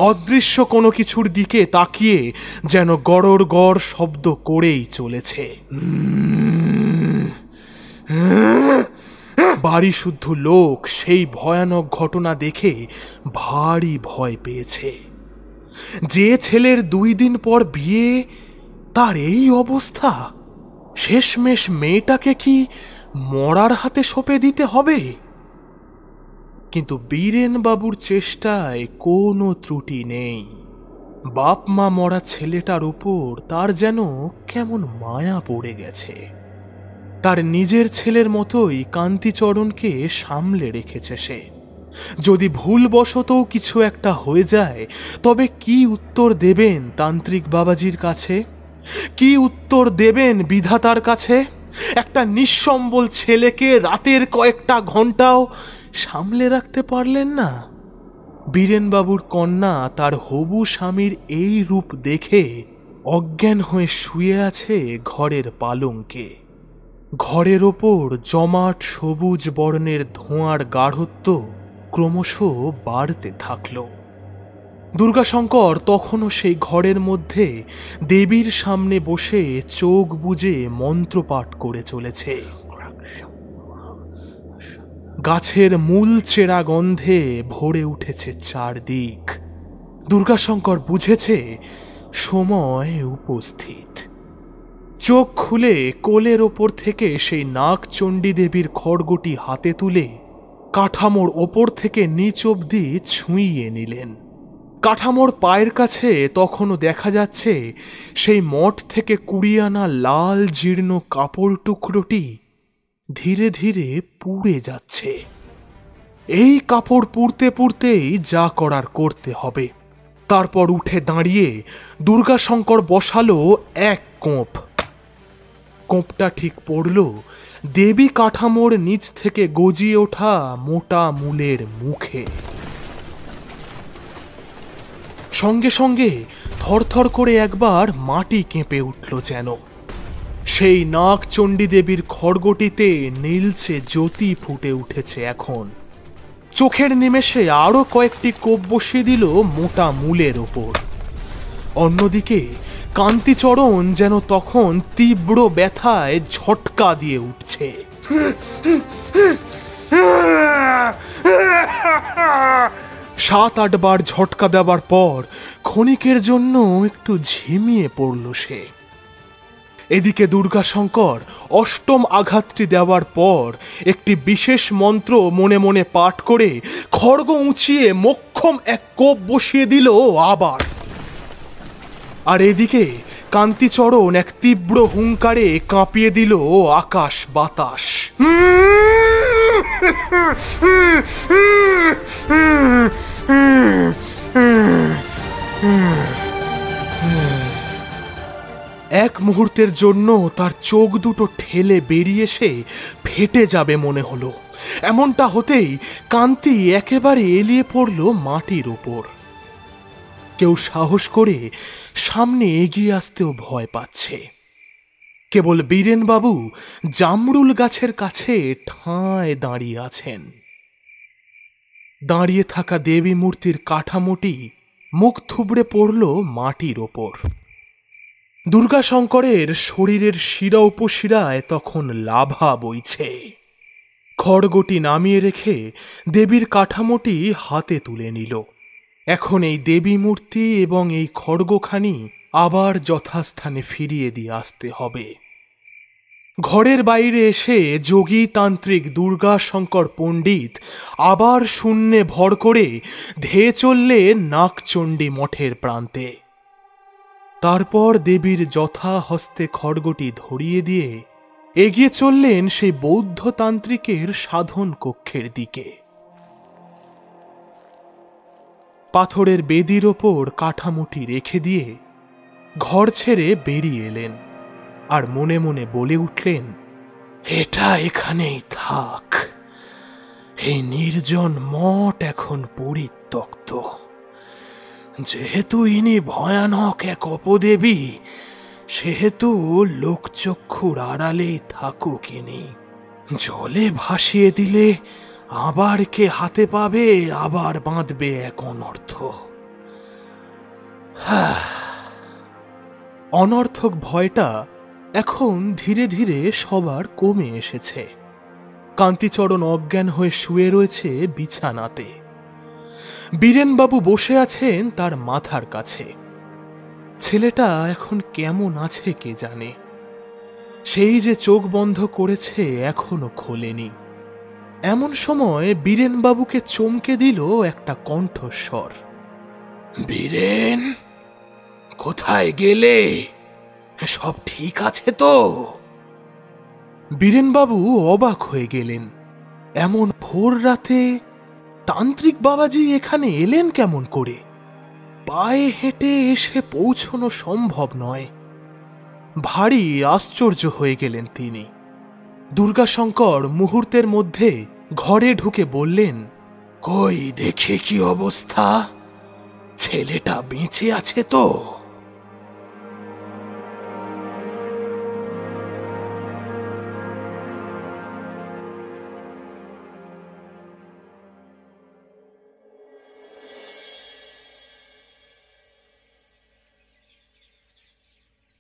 অদৃশ্য কোনো কিছুর দিকে তাকিয়ে যেন গড়র গড় শব্দ করেই চলেছে। বাড়ি শুদ্ধ লোক সেই ভয়ানক ঘটনা দেখে ভারী ভয় পেয়েছে। যে ছেলের 2 দিন পর বিয়ে, তার এই অবস্থা। শেষমেশ মেয়েটাকে কি মরার হাতে সঁপে দিতে হবে? কিন্তু বীরেন বাবুর চেষ্টায় কোনো ত্রুটি নেই। বাপ মা মরা ছেলেটার উপর তার যেন কেমন মায়া পড়ে গেছে। তার নিজের ছেলের মতোই কান্তিচরণকে সামলে রেখেছে সে। যদি ভুলবশতও কিছু একটা হয়ে যায়, তবে কি উত্তর দেবেন তান্ত্রিক বাবাজির কাছে? কি উত্তর দেবেন বিধাতার কাছে? একটা নিঃসম্বল ছেলেকে রাতের কয়েকটা ঘন্টাও সামলে রাখতে পারলেন না। বীরেনবাবুর কন্যা তার হবু স্বামীর এই রূপ দেখে অজ্ঞান হয়ে শুয়ে আছে ঘরের পালঙ্কে। ঘরের ওপর জমাট সবুজ বর্ণের ধোঁয়ার গাঢ়ত্ব ক্রমশ বাড়তে থাকল। দুর্গাশঙ্কর তখনও সেই ঘরের মধ্যে দেবীর সামনে বসে চোখ বুজে মন্ত্রপাঠ করে চলেছে। গাছের মূল চেরা গন্ধে ভরে উঠেছে চারদিক। দুর্গাশঙ্কর বুঝেছে সময় উপস্থিত। চোখ খুলে কোলের ওপর থেকে সেই নাগচণ্ডী দেবীর খড়গটি হাতে তুলে কাঠামোর ওপর থেকে নিচ অবধি ছুঁইয়ে নিলেন। কাঠামোর পায়ের কাছে তখনও দেখা যাচ্ছে সেই মঠ থেকে 20 আনা লাল জীর্ণ কাপড় টুকরোটি ধীরে ধীরে পুড়ে যাচ্ছে। এই কাপড় পুড়তে পুড়তেই যা করার করতে হবে। তারপর উঠে দাঁড়িয়ে দুর্গাশঙ্কর বসালো এক কোঁপ। কোঁপটা ঠিক পড়ল দেবী কাঠামোর নিচ থেকে গজিয়ে ওঠা মোটা মূলের মুখে। সঙ্গে সঙ্গে থরথর করে একবার মাটি কেঁপে উঠল যেন। সেই নাগচণ্ডী দেবীর খড়গটিতে নীলচে জ্যোতি ফুটে উঠেছে এখন। চোখের নিমেষে আরো কয়েকটি কোপ বসিয়ে দিল মোটা মূলের ওপর। অন্যদিকে কান্তিচরণ যেন তখন তীব্র ব্যথায় ঝটকা দিয়ে উঠছে। 7-8 বার ঝটকা দেওয়ার পর ক্ষণিকের জন্য একটু ঝিমিয়ে পড়ল সে। এদিকে দুর্গাশঙ্কর অষ্টম আঘাতটি দেওয়ার পর একটি বিশেষ মন্ত্র মনে মনে পাঠ করে খড়গ উঁচিয়ে মোক্ষম এক কোপ বসিয়ে দিল আবার। আর এদিকে কান্তিচরণ এক তীব্র হুঙ্কারে কাঁপিয়ে দিল আকাশ বাতাস। এক মুহূর্তের জন্য তার চোখ দুটো ঠেলে বেরিয়ে এসে ফেটে যাবে মনে হলো। এমনটা হতেই কান্তি একেবারে এলিয়ে পড়ল মাটির উপর। কেউ সাহস করে সামনে এগিয়ে আসতেও ভয় পাচ্ছে। কেবল বীরেনবাবু জামরুল গাছের কাছে ঠায় দাঁড়িয়ে আছেন। দাঁড়িয়ে থাকা দেবী মূর্তির কাঠামোটি মুখ থুবড়ে পড়ল মাটির ওপর। দুর্গাশঙ্করের শরীরের শিরা উপশিরায় তখন লাভা বইছে। খড়গটি নামিয়ে রেখে দেবীর কাঠামোটি হাতে তুলে নিল। এখন এই দেবী মূর্তি এবং এই খড়গখানি আবার যথাস্থানে ফিরিয়ে দিয়ে আসতে হবে। ঘরের বাইরে এসে যোগী তান্ত্রিক দুর্গাশঙ্কর পণ্ডিত আবার শূন্যে ভর করে ধেয়ে চললে নাগচণ্ডী মঠের প্রান্তে। তারপর দেবীর যথা হস্তে খড়গটি ধরিয়ে দিয়ে এগিয়ে চললেন সেই বৌদ্ধতান্ত্রিকের সাধন কক্ষের দিকে। পাথরের বেদির ওপর কাঠামোটি রেখে দিয়ে ঘর ছেড়ে বেরিয়ে এলেন আর মনে মনে বলে উঠলেন, এটা এখানেই থাক। এই নির্জন মঠ এখন পরিত্যক্ত। যেহেতু ইনি ভয়ানক এক অপদেবী, সেহেতু লোকচক্ষুর আড়ালেই থাকুক ইনি। জলে ভাসিয়ে দিলে আবার কে হাতে পাবে, আবার বাঁধবে এক অনর্থ। অনর্থক ভয়টা এখন ধীরে ধীরে সবার কমে এসেছে। কান্তিচরণ অজ্ঞান হয়ে শুয়ে রয়েছে বিছানাতে। বীরেনবাবু বসে আছেন তার মাথার কাছে। ছেলেটা এখন কেমন আছে কে জানে। সেই যে চোখ বন্ধ করেছে এখনো খোলেনি। এমন সময় বীরেনবাবুকে চমকে দিল একটা কণ্ঠস্বর। বীরেন, কোথায় গেলে? সব ঠিক আছে তো? বীরেনবাবু অবাক হয়ে গেলেন। এমন ভোর রাতে তান্ত্রিক বাবাজি এখানে এলেন কেমন করে? পায়ে হেঁটে এসে পৌঁছনো সম্ভব নয়। ভারী আশ্চর্য হয়ে গেলেন তিনি। দুর্গাশঙ্কর মুহূর্তের মধ্যে ঘরে ঢুকে বললেন, কই দেখে কি অবস্থা? ছেলেটা বেঁচে আছে তো?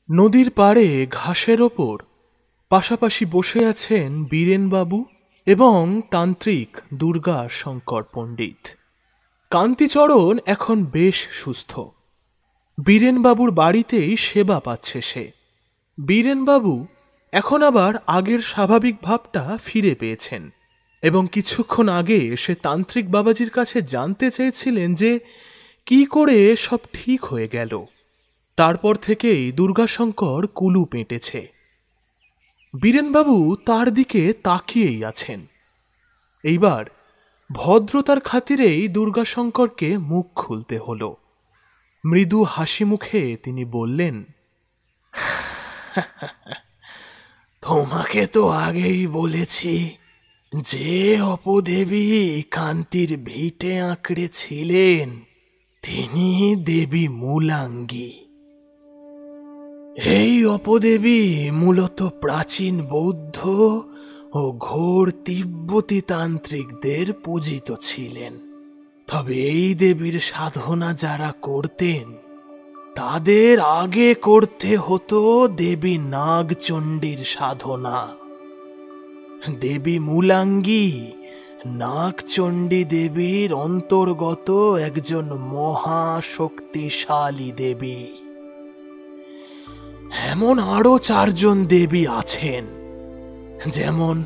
নদীর পাড়ে ঘাসের ওপর পাশাপাশি বসে আছেন বীরেনবাবু এবং তান্ত্রিক দুর্গা শঙ্কর পণ্ডিত। কান্তিচরণ এখন বেশ সুস্থ। বীরেনবাবুর বাড়িতেই সেবা পাচ্ছে সে। বীরেনবাবু এখন আবার আগের স্বাভাবিক ভাবটা ফিরে পেয়েছেন এবং কিছুক্ষণ আগে সে তান্ত্রিক বাবাজির কাছে জানতে চেয়েছিলেন যে কি করে সব ঠিক হয়ে গেল। তারপর থেকেই দুর্গাশঙ্কর কুলু পেটেছে। বীরেনবাবু তার দিকে তাকিয়েই আছেন। এইবার ভদ্রতার খাতিরেই দুর্গাশঙ্করকে মুখ খুলতে হলো। মৃদু হাসি মুখে তিনি বললেন, তোমাকে তো আগেই বলেছি যে অপদেবী কান্তির ভিটে আঁকড়ে ছিলেন তিনি দেবী মূলাঙ্গী। এই অপদেবী মূলত প্রাচীন বৌদ্ধ ও ঘোর তিব্বতী তান্ত্রিকদের পূজিত ছিলেন। তবে এই দেবীর সাধনা যারা করতেন তাদের আগে করতে হতো দেবী নাগচণ্ডীর সাধনা। দেবী মূলাঙ্গী নাগচণ্ডী দেবীর অন্তর্গত একজন মহাশক্তিশালী দেবী। এমন আরো 4 জন দেবী আছেন, যেমন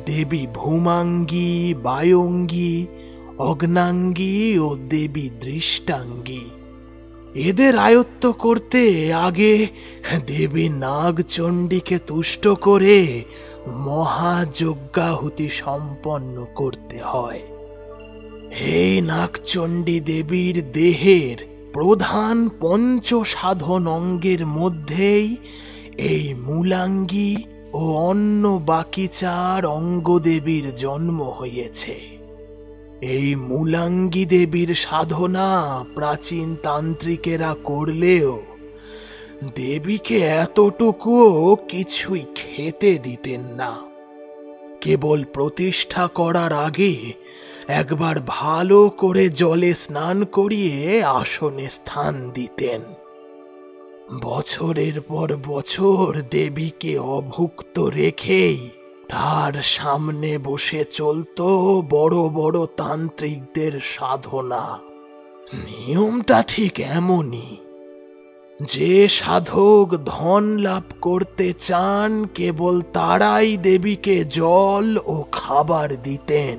দেবী ভূমাঙ্গী, বায়ঙ্গী, অগ্নাঙ্গী ও দেবী দৃষ্টাঙ্গী। এদের আয়ত্ত করতে আগে দেবী নাগচণ্ডীকে তুষ্ট করে মহাযজ্ঞাহুতি সম্পন্ন করতে হয়। এই নাগচণ্ডী দেবীর দেহের প্রধান পঞ্চসাধন অঙ্গের মধ্যেই এই মূলাঙ্গী ও অন্য বাকি 4 অঙ্গদেবীর জন্ম হয়েছে। এই মূলাঙ্গী দেবীর সাধনা প্রাচীন তান্ত্রিকেরা করলেও দেবীকে এতটুকুও কিছুই খেতে দিতেন না। কেবল প্রতিষ্ঠা করার আগে একবার ভালো করে জলে স্নান করিয়ে আসনে স্থান দিতেন। বছরের পর বছর দেবীকে অভুক্ত রেখেই তার সামনে বসে চলতো বড় বড় তান্ত্রিকদের সাধনা। নিয়মটা ঠিক এমনই। যে সাধক ধন লাভ করতে চান কেবল তারাই দেবীকে জল ও খাবার দিতেন।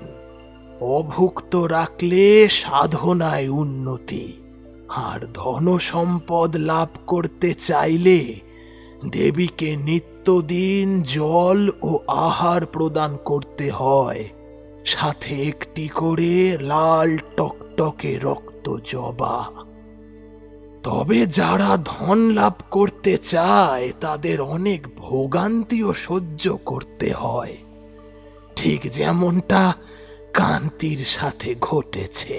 অভুক্ত রাখলে সাধনায় উন্নতি, আর ধন সম্পদ লাভ করতে চাইলে দেবীকে নিত্যদিন জল ও আহার প্রদান করতে হয়, সাথে একটি করে লাল টকটকে রক্ত জবা। তবে যারা ধন লাভ করতে চায় তাদের অনেক ভোগান্তিও সহ্য করতে হয়, ঠিক যেমনটা কান্তির সাথে ঘটেছে।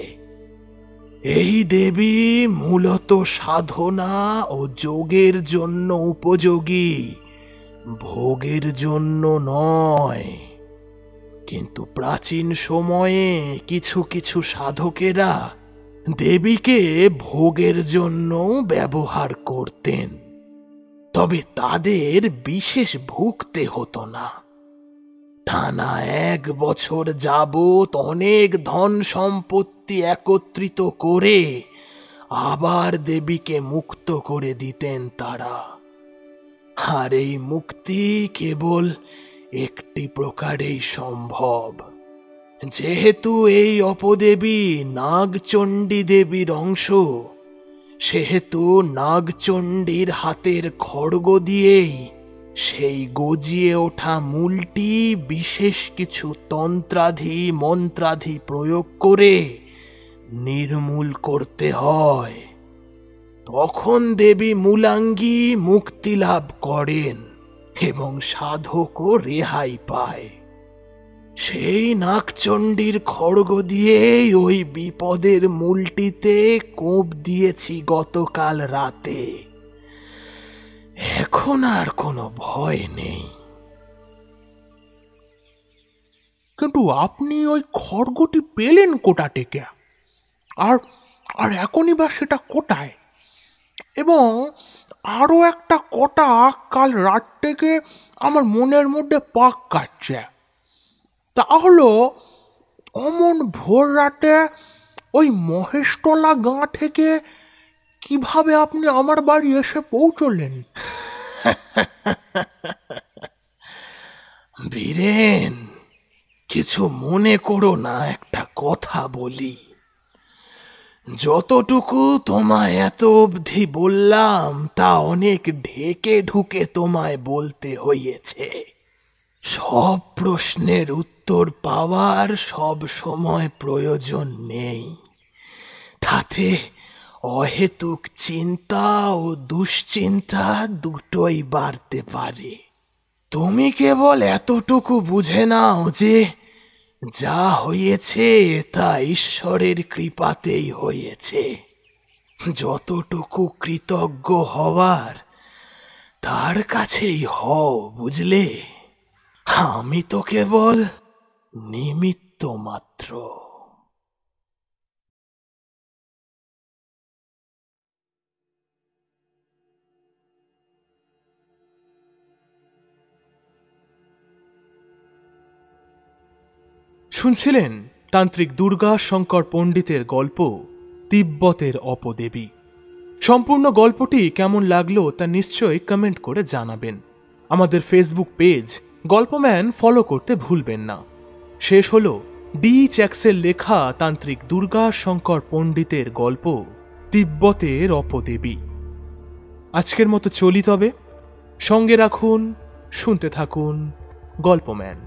এই দেবী মূলত সাধনা ও যোগের জন্য উপযোগী, ভোগের জন্য নয়। কিন্তু প্রাচীন সময়ে কিছু কিছু সাধকেরা দেবীকে ভোগের জন্য ব্যবহার করতেন, তবে তাদের বিশেষ ভুগতে হতো না। টানা 1 বছর যাবৎ অনেক ধন সম্পত্তি একত্রিত করে আবার দেবীকে মুক্ত করে দিতেন তারা। আর এই মুক্তি কেবল একটি প্রকারেই সম্ভব। যেহেতু এই অপদেবী নাগচণ্ডী দেবীর অংশ, সেহেতু নাগচণ্ডীর হাতের খড়গ দিয়েই সেই গজিয়ে ওঠা মূলটি বিশেষ কিছু তন্ত্রাধি মন্ত্রাধি প্রয়োগ করে নির্মূল করতে হয়। তখন দেবী মূলাঙ্গী মুক্তি লাভ করেন এবং সাধকও রেহাই পায়। সেই নাগচণ্ডীর খড়গ দিয়েই ওই বিপদের মূলটিতে কোপ দিয়েছি গতকাল রাতে। এখন আর কোনো ভয় নেই। কিন্তু আপনি ওই খড়গটি পেলেন কোটা থেকে? আর আর এখনই বা সেটা কোটায়? এবং আরও একটা কটা কাল রাত থেকে আমার মনের মধ্যে পাক কাটছে। তা হলো, অমন ভোর রাতে ওই মহেশতলা গাঁ থেকে কিভাবে আপনি আমার বাড়ি এসে পৌঁছলেন? বীরেন, কিছু মনে করো না, একটা কথা বলি। যতটুকু তোমায় এত অবধি বললাম তা অনেক ঢেকে ঢুকে তোমায় বলতে হয়েছে। সব প্রশ্নের উত্তর পাওয়ার সব সময় প্রয়োজন নেই, তাতে অহেতুক চিন্তা ও দুশ্চিন্তা দুটোই বাড়তে পারে। তুমি কেবল এতটুকু বুঝে নাও যে যা হয়েছে তা ঈশ্বরের কৃপাতেই হয়েছে। যতটুকু কৃতজ্ঞ হওয়ার তার কাছেই হও, বুঝলে? আমি তো কেবল নিমিত্ত মাত্র। শুনছিলেন তান্ত্রিক দুর্গা শঙ্কর পণ্ডিতের গল্প তিব্বতের অপদেবী। সম্পূর্ণ গল্পটি কেমন লাগলো তা নিশ্চয়ই কমেন্ট করে জানাবেন। আমাদের ফেসবুক পেজ গল্পম্যান ফলো করতে ভুলবেন না। শেষ হলো ডি চ্যাক্সের লেখা তান্ত্রিক দুর্গা শঙ্কর পণ্ডিতের গল্প তিব্বতের অপদেবী। আজকের মতো চলি তবে। সঙ্গে রাখুন, শুনতে থাকুন গল্পম্যান।